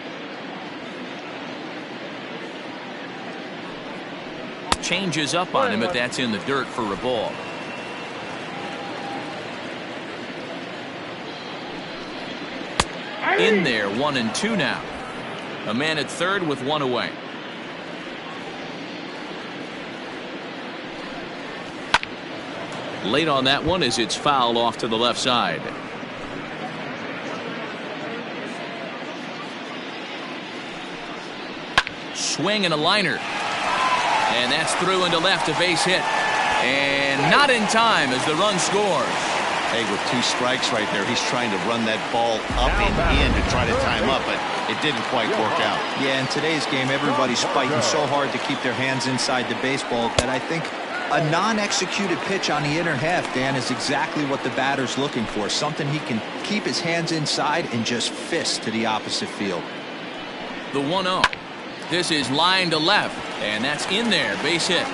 Changes up on him if that's in the dirt for a ball. In there, 1-2 now. A man at third with one away. Late on that one as it's fouled off to the left side. Swing and a liner. And that's through into left, a base hit. And not in time as the run scores. Hey, with 2 strikes right there, he's trying to run that ball up and in to try to time up, but it didn't quite work out. Yeah, in today's game, everybody's fighting so hard to keep their hands inside the baseball that I think a non-executed pitch on the inner half, Dan, is exactly what the batter's looking for. Something he can keep his hands inside and just fist to the opposite field. The 1-0. This is line to left, and that's in there. Base hit.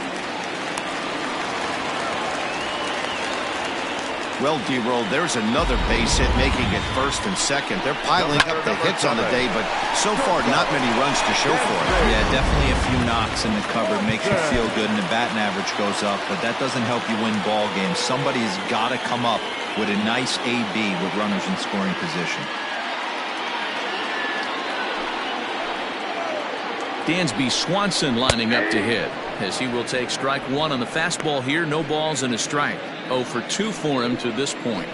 Well, D-Roll, there's another base hit making it first and second. They're piling up the hits on the day, but so far not many runs to show for it. Yeah, definitely a few knocks in the cover makes you feel good, and the batting average goes up, but that doesn't help you win ball games. Somebody's got to come up with a nice AB with runners in scoring position. Dansby Swanson lining up to hit, as he will take strike one on the fastball here. No balls and a strike. 0 for 2 for him to this point.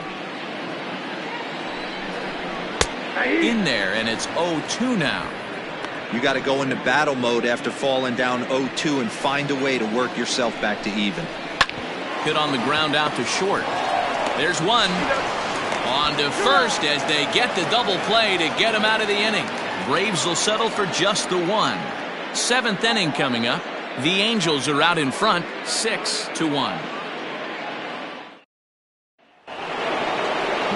In there, and it's 0-2 now. You got to go into battle mode after falling down 0-2 and find a way to work yourself back to even. Hit on the ground out to short. There's one. On to first as they get the double play to get him out of the inning. Braves will settle for just the one. 7th inning coming up. The Angels are out in front, 6-1.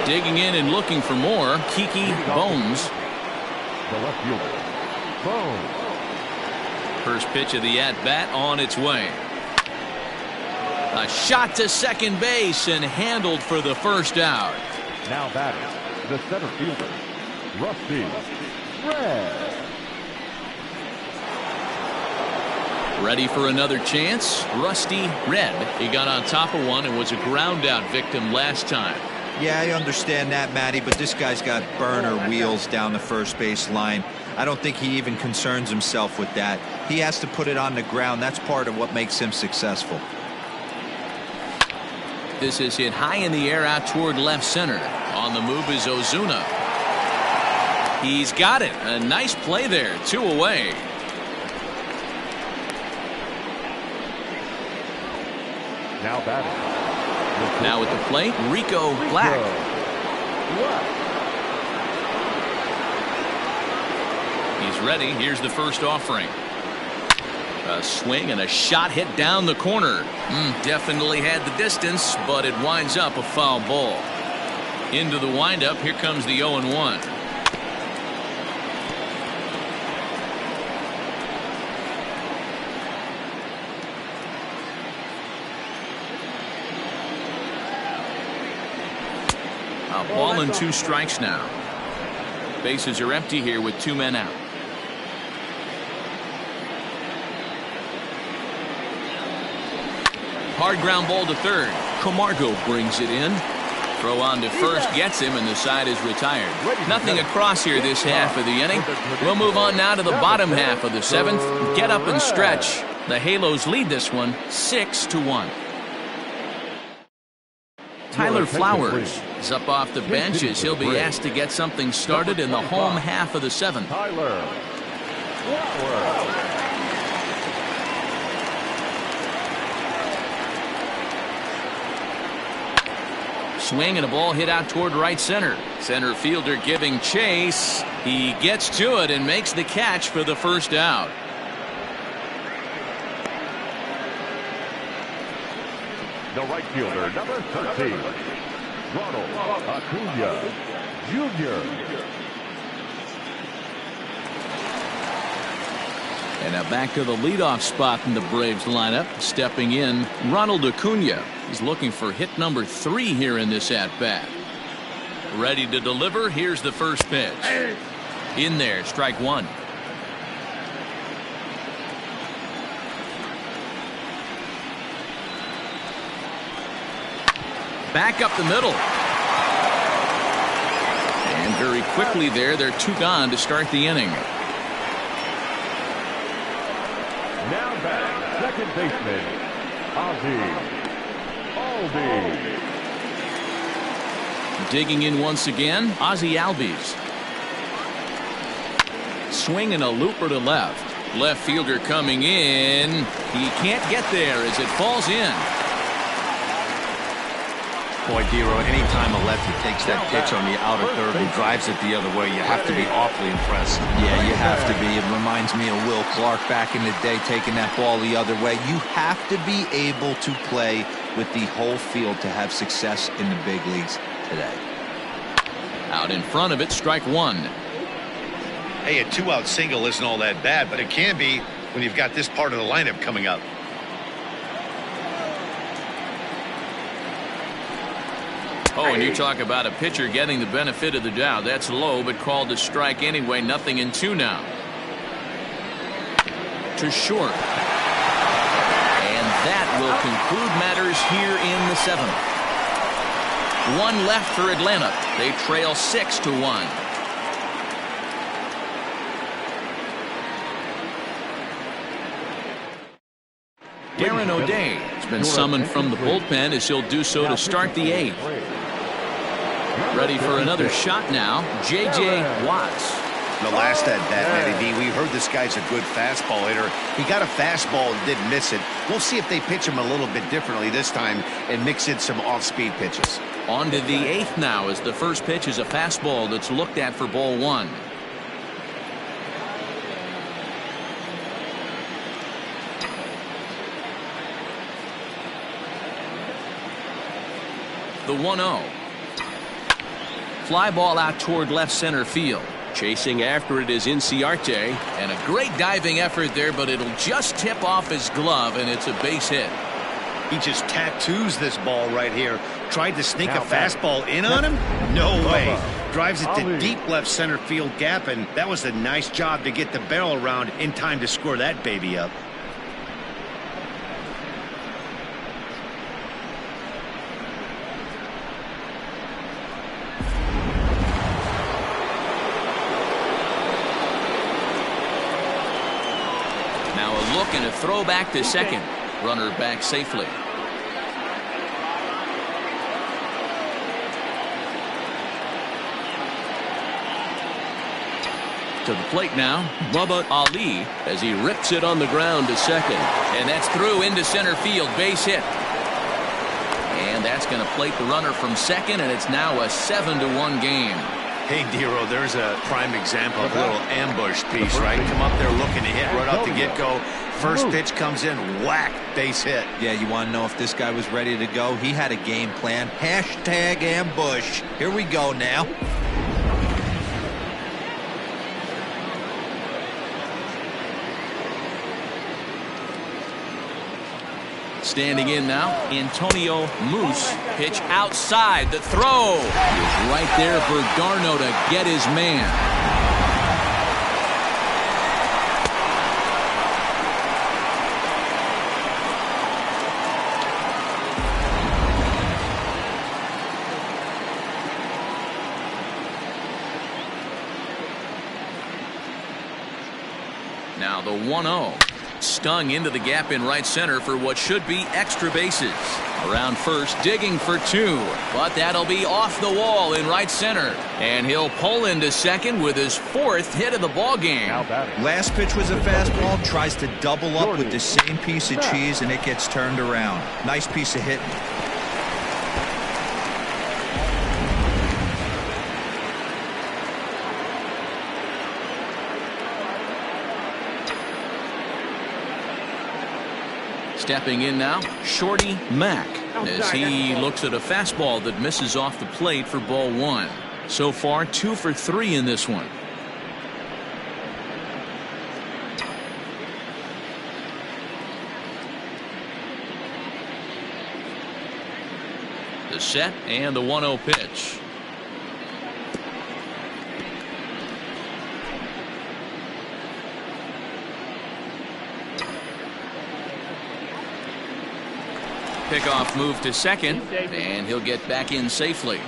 Digging in and looking for more, Kiki Bones. The left fielder, Bones. First pitch of the at-bat on its way. A shot to second base and handled for the first out. Now batting, the center fielder, Rusty Red. Ready for another chance. Rusty Red. He got on top of one and was a ground out victim last time. Yeah, I understand that, Matty, but this guy's got burner wheels down the first base line. I don't think he even concerns himself with that. He has to put it on the ground. That's part of what makes him successful. This is hit high in the air out toward left center. On the move is Ozuna. He's got it. A nice play there. 2 away. Now batting. Now at the plate, Rico Black. He's ready. Here's the first offering. A swing and a shot hit down the corner. Definitely had the distance, but it winds up a foul ball. Into the windup. Here comes the 0-1. A ball and 2 strikes now. Bases are empty here with 2 men out. Hard ground ball to third. Camargo brings it in. Throw on to first gets him, and the side is retired. Nothing across here this half of the inning. We'll move on now to the bottom half of the 7th. Get up and stretch. The Halos lead this one 6-1. Tyler Flowers is up off the bench as he'll be asked to get something started in the home half of the 7th. Tyler Flowers. Swing and a ball hit out toward right center. Center fielder giving chase. He gets to it and makes the catch for the first out. The right fielder, number 13, Ronald Acuna Jr. And now back to the leadoff spot in the Braves lineup. Stepping in, Ronald Acuna. He's looking for hit number 3 here in this at-bat. Ready to deliver. Here's the first pitch. In there, strike 1. Back up the middle. And very quickly there, they're 2 gone to start the inning. Now back, second baseman, Ozzie Albies. Digging in once again, Ozzie Albies. Swing and a looper to left. Left fielder coming in. He can't get there as it falls in. Boy, Dero, anytime a lefty takes that pitch on the outer third and drives it the other way, you have to be awfully impressed. Yeah, you have to be. It reminds me of Will Clark back in the day taking that ball the other way. You have to be able to play with the whole field to have success in the big leagues today. Out in front of it, strike 1. Hey, a 2-out single isn't all that bad, but it can be when you've got this part of the lineup coming up. Oh, and you talk about a pitcher getting the benefit of the doubt. That's low, but called a strike anyway. 0-2 now. To short. And that will conclude matters here in the 7th. 1 left for Atlanta. They trail 6-1. Darren O'Day has been summoned from the bullpen as he'll do so to start the 8th. Ready for another shot now, J.J. Watts. The last at bat, Matty D, we heard this guy's a good fastball hitter. He got a fastball and didn't miss it. We'll see if they pitch him a little bit differently this time and mix in some off-speed pitches. On to the 8th now as the first pitch is a fastball that's looked at for ball 1. The 1-0. Fly ball out toward left center field. Chasing after it is Inciarte, and a great diving effort there, but it'll just tip off his glove, and it's a base hit. He just tattoos this ball right here. Tried to sneak a fastball in on him? No way. Drives it to deep left center field gap, and that was a nice job to get the barrel around in time to score that baby up. Now a look and a throw back to second. Runner back safely. To the plate now, Bubba Ali as he rips it on the ground to second. And that's through into center field, base hit. And that's going to plate the runner from second, and it's now a 7-1 game. Hey, Dero, there's a prime example of a little ambush piece, right? Come up there looking to hit right off the get-go. First pitch comes in, whack, base hit. Yeah, you want to know if this guy was ready to go? He had a game plan. Hashtag ambush. Here we go now. Standing in now, Antonio Moose. Pitch outside. The throw is right there for Garneau to get his man. Now the 1-0. Stung into the gap in right center for what should be extra bases. Around first, digging for two, but that'll be off the wall in right center. And he'll pull into second with his fourth hit of the ball game. Last pitch was a fastball, tries to double up with the same piece of cheese, and it gets turned around. Nice piece of hitting. Stepping in now, Shorty Mack, as he looks at a fastball that misses off the plate for ball one. So far, 2 for 3 in this one. The set and the 1-0 pitch. Pickoff move to second, and he'll get back in safely.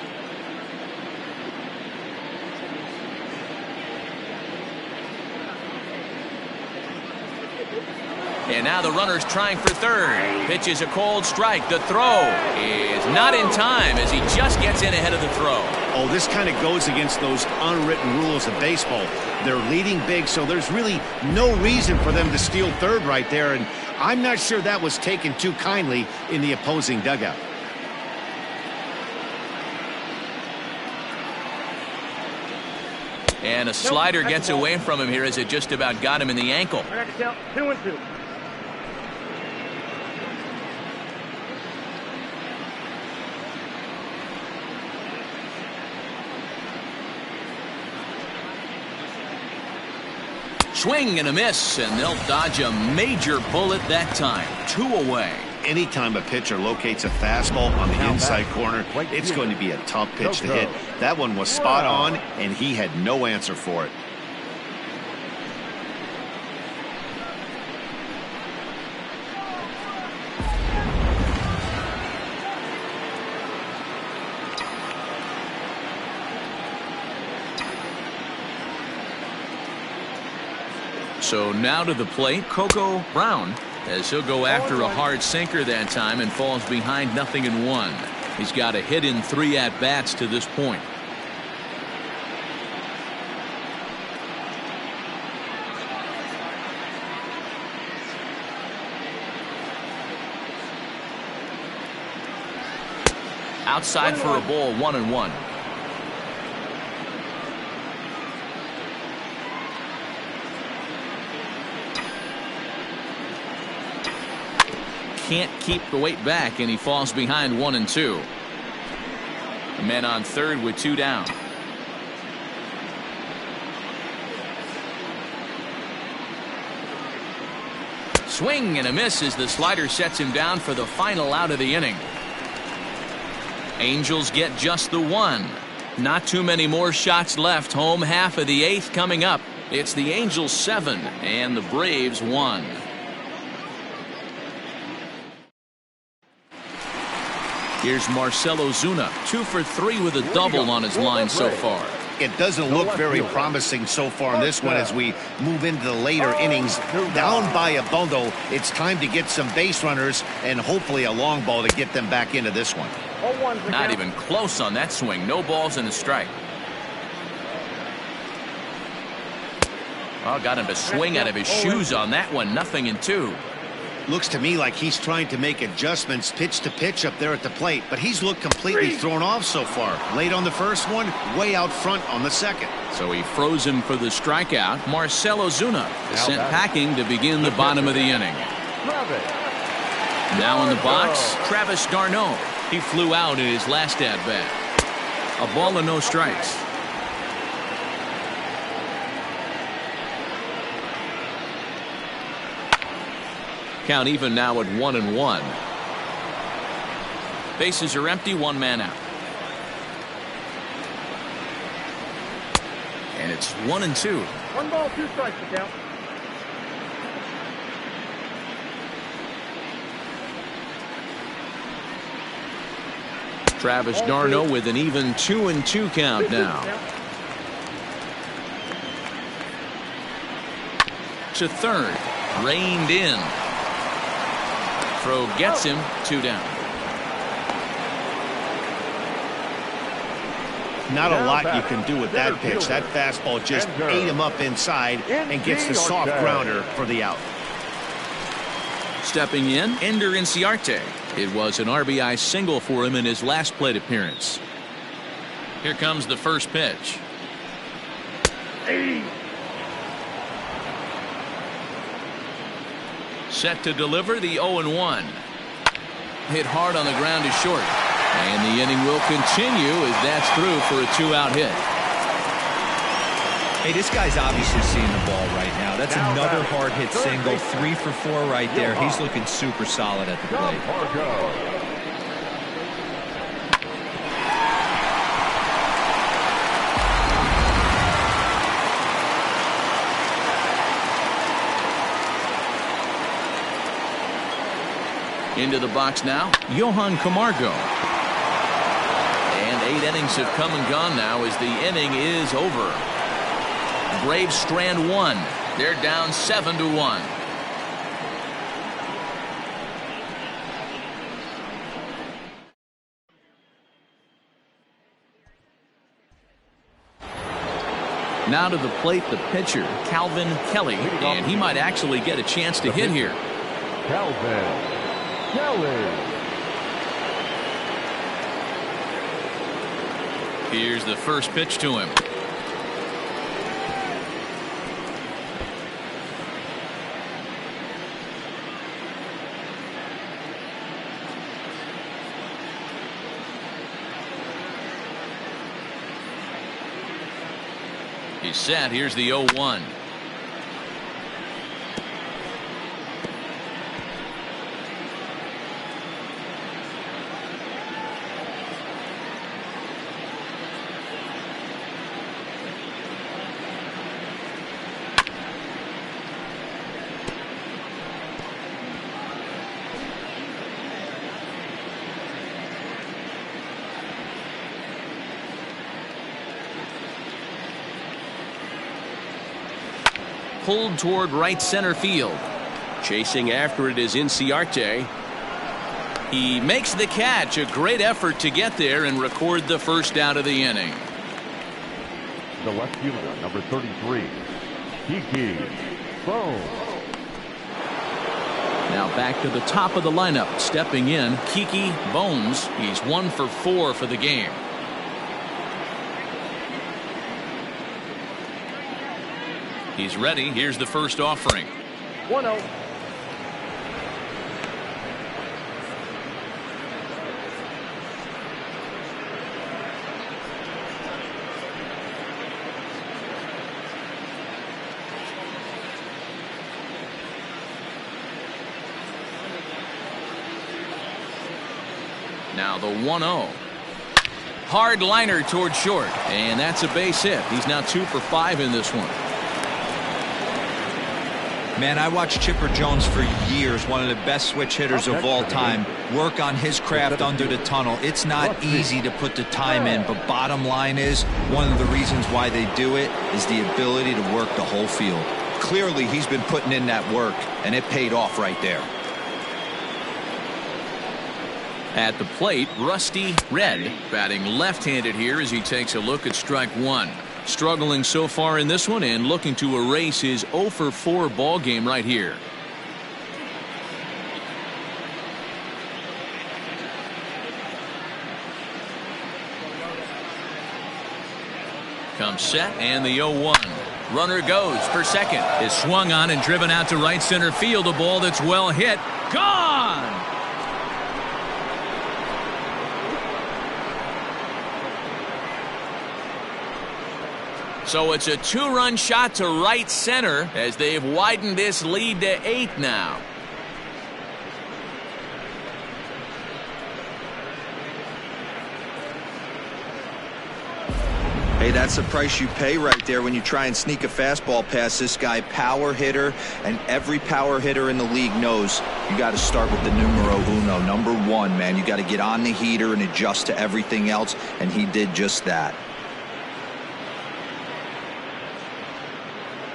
And now the runner's trying for third. Pitch is a cold strike. The throw is not in time as he just gets in ahead of the throw. Oh, this kind of goes against those unwritten rules of baseball. They're leading big, so there's really no reason for them to steal third right there, and I'm not sure that was taken too kindly in the opposing dugout. And a slider gets away from him here as it just about got him in the ankle. I got to count 2-2. Swing and a miss, and they'll dodge a major bullet that time. 2 away. Anytime a pitcher locates a fastball on the inside corner, it's going to be a tough pitch to hit. That one was spot on, and he had no answer for it. So now to the plate, Coco Brown, as he'll go after a hard sinker that time and falls behind 0-1. He's got a hit in 3 at-bats to this point. Outside for a ball, 1-1. Can't keep the weight back, and he falls behind 1-2. Men on third with 2 down. Swing and a miss as the slider sets him down for the final out of the inning. Angels get just the one. Not too many more shots left. Home half of the 8th coming up. It's the Angels 7 and the Braves 1. Here's Marcell Ozuna, 2 for 3 with a double on his line so far. It doesn't look very promising so far in this one as we move into the later innings. Down by a bundle, it's time to get some base runners and hopefully a long ball to get them back into this one. Not even close on that swing. No balls and a strike. Well, got him to swing out of his shoes on that one. 0-2. Looks to me like he's trying to make adjustments pitch to pitch up there at the plate, but he's looked completely thrown off so far. Late on the first one, way out front on the second. So he froze him for the strikeout. Marcell Ozuna is sent packing to begin the bottom of the inning. Now in the box, Travis d'Arnaud. He flew out in his last at-bat. A ball and no strikes. Count even now at 1-1. Bases are empty, 1 man out. And it's 1-2. 1 ball, 2 strikes to count. Travis d'Arnaud with an even 2-2 count now. To third, reined in. Throw gets him, 2 down. Not a lot you can do with that pitch. That fastball just ate him up inside and gets the soft grounder for the out. Stepping in, Ender Inciarte. It was an RBI single for him in his last plate appearance. Here comes the first pitch. Set to deliver the 0-1. Hit hard on the ground is short. And the inning will continue as that's through for a 2-out hit. Hey, this guy's obviously seeing the ball right now. That's another hard hit single. 3 for 4 right there. He's looking super solid at the plate. Into the box now, Johan Camargo. And 8 innings have come and gone now as the inning is over. Braves strand 1. They're down 7-1. Now to the plate, the pitcher, Calvin Kelly, and he might actually get a chance to hit here. Calvin Kelly. Here's the first pitch to him. He's set. Here's the 0-1. Pulled toward right center field. Chasing after it is Inciarte. He makes the catch. A great effort to get there and record the first out of the inning. The left fielder, number 33, Kiki Bones. Now back to the top of the lineup. Stepping in, Kiki Bones. He's 1 for 4 for the game. He's ready. Here's the first offering. 1-0. Now the 1-0. Hard liner toward short, and that's a base hit. He's now 2 for 5 in this one. Man, I watched Chipper Jones for years, one of the best switch hitters of all time, work on his craft under the tunnel. It's not easy to put the time in, but bottom line is, one of the reasons why they do it is the ability to work the whole field. Clearly, he's been putting in that work, and it paid off right there. At the plate, Rusty Red, batting left-handed here as he takes a look at strike one. Struggling so far in this one and looking to erase his 0 for 4 ball game right here. Comes set and the 0-1. Runner goes for second. Is swung on and driven out to right center field. A ball that's well hit. Gone! So it's a 2-run shot to right center as they've widened this lead to 8 now. Hey, that's the price you pay right there when you try and sneak a fastball past this guy. Power hitter, and every power hitter in the league knows you got to start with the numero uno, number 1, man. You got to get on the heater and adjust to everything else, and he did just that.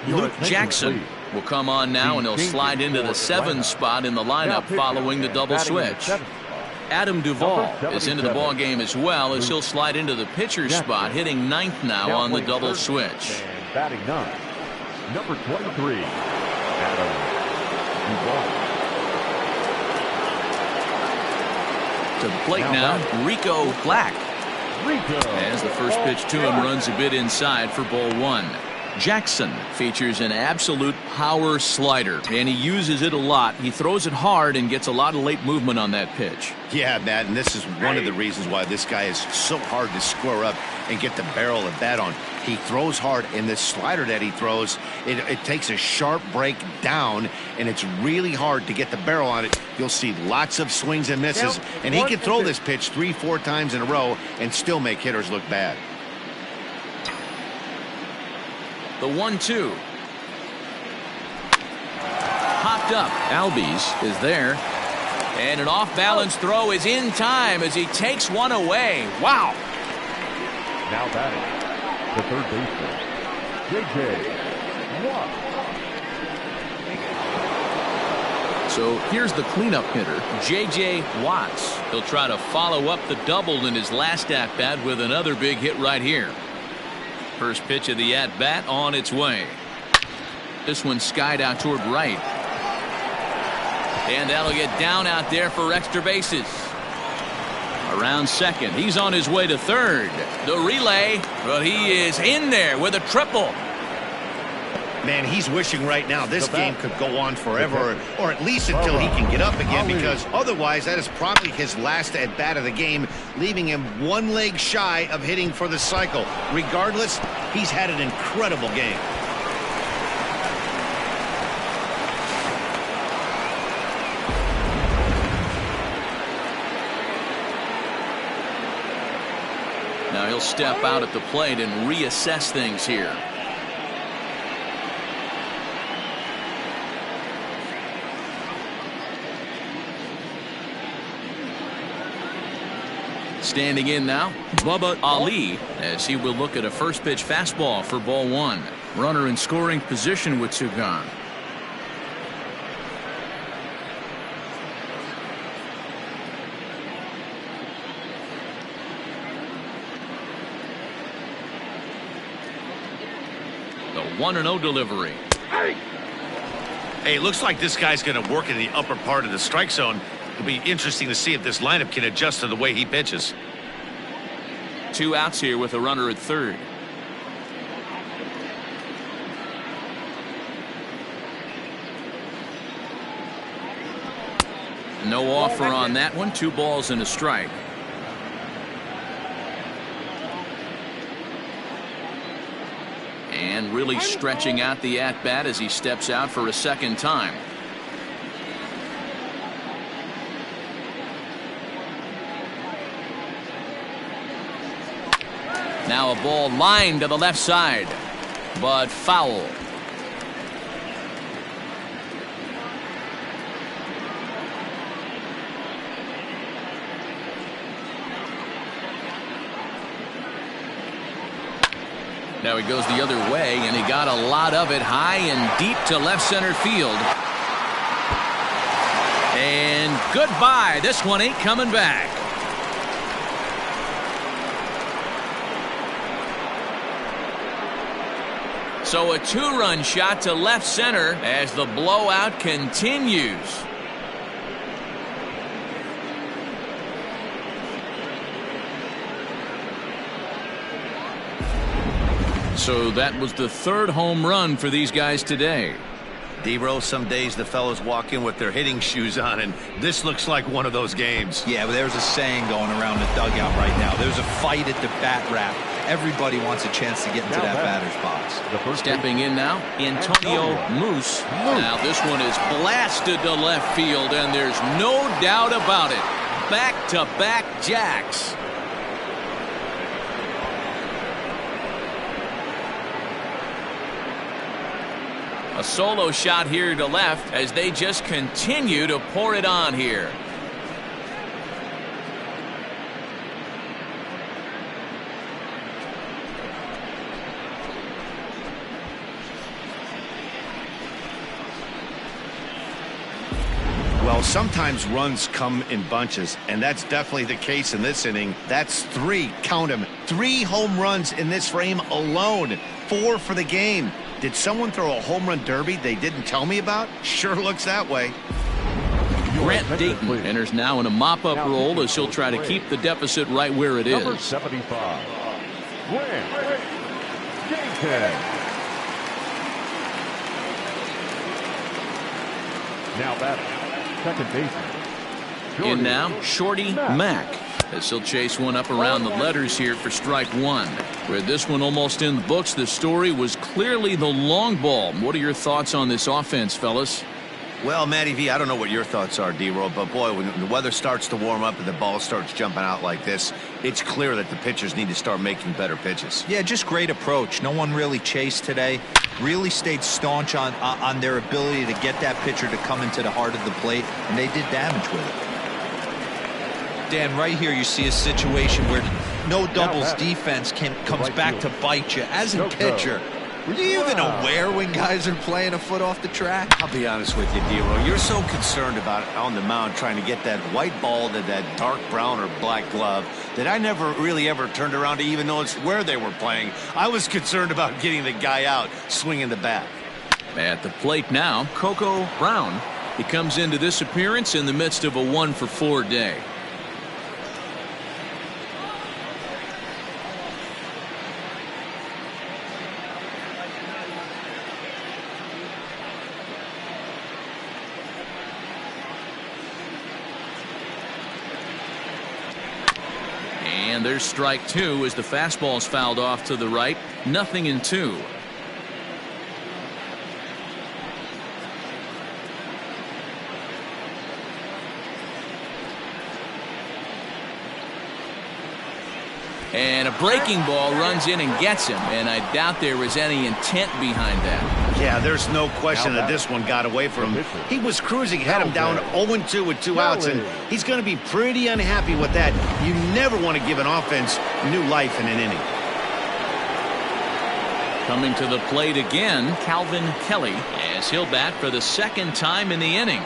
Luke Jackson will come on now, and he'll slide into the 7 spot in the lineup following the double switch. Adam Duvall is into the ball game as well, as he'll slide into the pitcher's spot, hitting 9th now on the double switch. Batting 9, number 23, Adam Duvall. To the plate now, Rico Black. As the first pitch to him runs a bit inside for ball 1. Jackson features an absolute power slider, and he uses it a lot. He throws it hard and gets a lot of late movement on that pitch. Yeah, Matt, and this is one of the reasons why this guy is so hard to square up and get the barrel of bat on. He throws hard, and the slider that he throws, it takes a sharp break down, and it's really hard to get the barrel on it. You'll see lots of swings and misses, and he can throw this pitch 3-4 times in a row and still make hitters look bad. The 1-2. Popped up. Albies is there. And an off-balance throw is in time as he takes one away. Wow. Now batting, the third baseman, J.J. Watt. So here's the cleanup hitter, J.J. Watts. He'll try to follow up the double in his last at-bat with another big hit right here. First pitch of the at-bat on its way. This one skied out toward right. And that'll get down out there for extra bases. Around second. He's on his way to third. The relay, but he is in there with a triple. Man, he's wishing right now this game could go on forever, or at least until he can get up again, because otherwise that is probably his last at-bat of the game, leaving him one leg shy of hitting for the cycle. Regardless, he's had an incredible game. Now he'll step out at the plate and reassess things here. Standing in now, Bubba Ali, as he will look at a first pitch fastball for ball 1. Runner in scoring position with 2 gone. The 1-0 delivery. Hey, it looks like this guy's going to work in the upper part of the strike zone. It'll be interesting to see if this lineup can adjust to the way he pitches. 2 outs here with a runner at third. No offer on that one. 2 balls and a strike. And really stretching out the at-bat as he steps out for a second time. Now a ball lined to the left side, but foul. Now he goes the other way, and he got a lot of it high and deep to left center field. And goodbye. This one ain't coming back. So a two-run shot to left center as the blowout continues. So that was the third home run for these guys today. D-Rose, some days the fellows walk in with their hitting shoes on, and this looks like one of those games. Yeah, but there's a saying going around the dugout right now. There's a fight at the bat rack. Everybody wants a chance to get into that batter's box. Stepping in now, Antonio Moose. Now this one is blasted to left field, and there's no doubt about it. Back-to-back jacks. A solo shot here to left as they just continue to pour it on here. Well, sometimes runs come in bunches, and that's definitely the case in this inning. That's three, count them, 3 home runs in this frame alone. 4 for the game. Did someone throw a home run derby they didn't tell me about? Sure looks that way. Grant Dayton enters now in a mop-up role as he'll try to keep the deficit right where it Number is. 75, Grant Dayton. Now batting, second baseman. In now, Shorty Mack, as he'll chase one up around the letters here for strike one. With this one almost in the books, the story was clearly the long ball. What are your thoughts on this offense, fellas? Well, Matty V, I don't know what your thoughts are, D-Roll, but boy, when the weather starts to warm up and the ball starts jumping out like this, it's clear that the pitchers need to start making better pitches. Yeah, just great approach. No one really chased today. Really stayed staunch on their ability to get that pitcher to come into the heart of the plate, and they did damage with it. Dan, right here you see a situation where no doubles defense comes back to bite you. As a pitcher, were you even aware when guys are playing a foot off the track? I'll be honest with you, D-Roll. You're so concerned about on the mound trying to get that white ball to that dark brown or black glove that I never really ever turned around to even notice where they were playing. I was concerned about getting the guy out swinging the bat. At the plate now, Coco Brown. He comes into this appearance in the midst of a 1-for-4 day. And there's strike two as the fastball's fouled off to the right. 0-2. And a breaking ball runs in and gets him, and I doubt there was any intent behind that. Yeah, there's no question that this one got away from him. He was cruising, had him down 0-2 with 2 outs, and he's going to be pretty unhappy with that. You never want to give an offense new life in an inning. Coming to the plate again, Calvin Kelly, as he'll bat for the second time in the inning.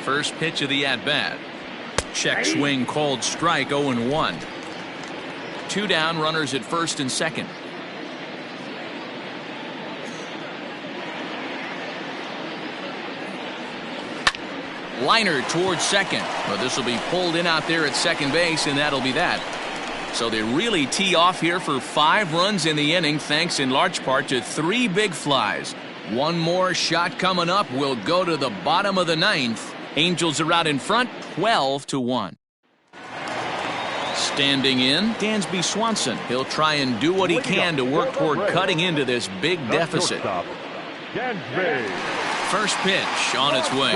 First pitch of the at-bat. Check swing called strike. 0-1. 2 down, runners at first and second. Liner towards second. But this will be pulled in out there at second base, and that'll be that. So they really tee off here for 5 runs in the inning, thanks in large part to 3 big flies. One more shot coming up will go to the bottom of the 9th. Angels are out in front, 12-1. Standing in, Dansby Swanson. He'll try and do what he can to work toward cutting into this big deficit. first pitch on its way.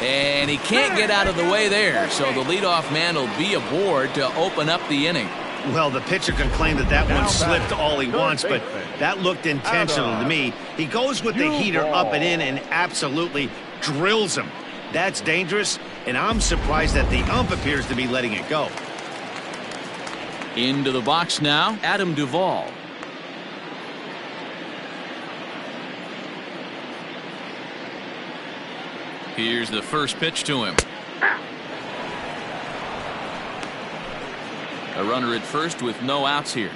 And he can't get out of the way there, so the leadoff man will be aboard to open up the inning. Well, the pitcher can claim that one slipped all he wants, but that looked intentional to me. He goes with the heater up and in and absolutely drills him. That's dangerous, and I'm surprised that the ump appears to be letting it go. Into the box now, Adam Duvall. Here's the first pitch to him. A runner at first with no outs here.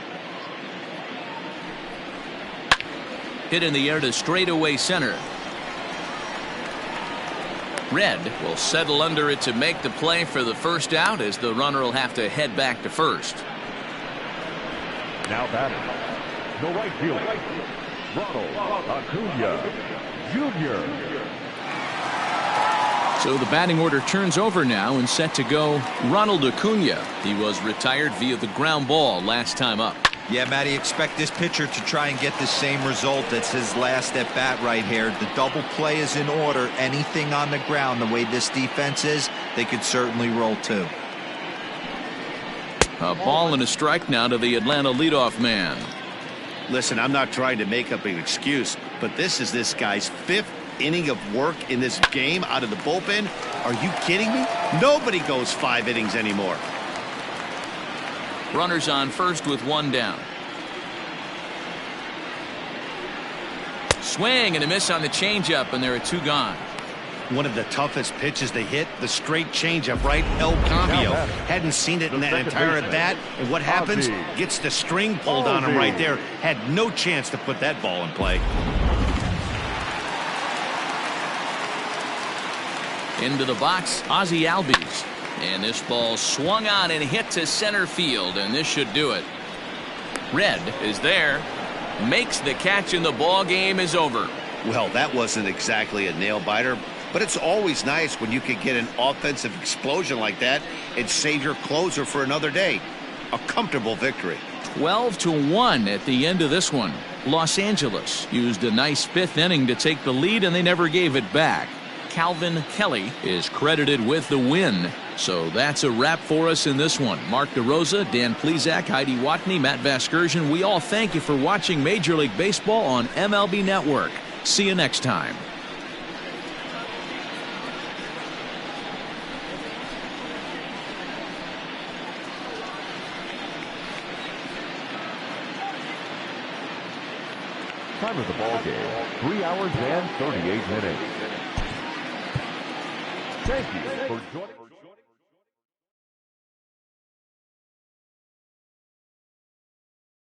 Hit in the air to straightaway center. Red will settle under it to make the play for the first out, as the runner will have to head back to first. Now batting, the right fielder, Ronald Acuna Jr. So the batting order turns over now, and set to go Ronald Acuna. He was retired via the ground ball last time up. Yeah, Matty, expect this pitcher to try and get the same result. That's his last at bat right here. The double play is in order. Anything on the ground, the way this defense is, they could certainly roll too. A ball and a strike now to the Atlanta leadoff man. Listen, I'm not trying to make up an excuse, but this is this guy's 5th inning of work in this game out of the bullpen. Are you kidding me? Nobody goes 5 innings anymore. Runners on first with one down. Swing and a miss on the changeup, and there are 2 gone. One of the toughest pitches they hit, the straight changeup, right? El Cambio. Hadn't seen it in that entire at bat, and what happens? Gets the string pulled on him right there. Had no chance to put that ball in play. Into the box, Ozzie Albies. And this ball swung on and hit to center field, and this should do it. Red is there, makes the catch, and the ball game is over. Well, that wasn't exactly a nail-biter, but it's always nice when you can get an offensive explosion like that and save your closer for another day. A comfortable victory. 12-1 at the end of this one. Los Angeles used a nice 5th inning to take the lead, and they never gave it back. Calvin Kelly is credited with the win. So that's a wrap for us in this one. Mark DeRosa, Dan Plesac, Heidi Watney, Matt Vasgersian, we all thank you for watching Major League Baseball on MLB Network. See you next time. Time of the ball game, 3 hours and 38 minutes. Thank you for joining.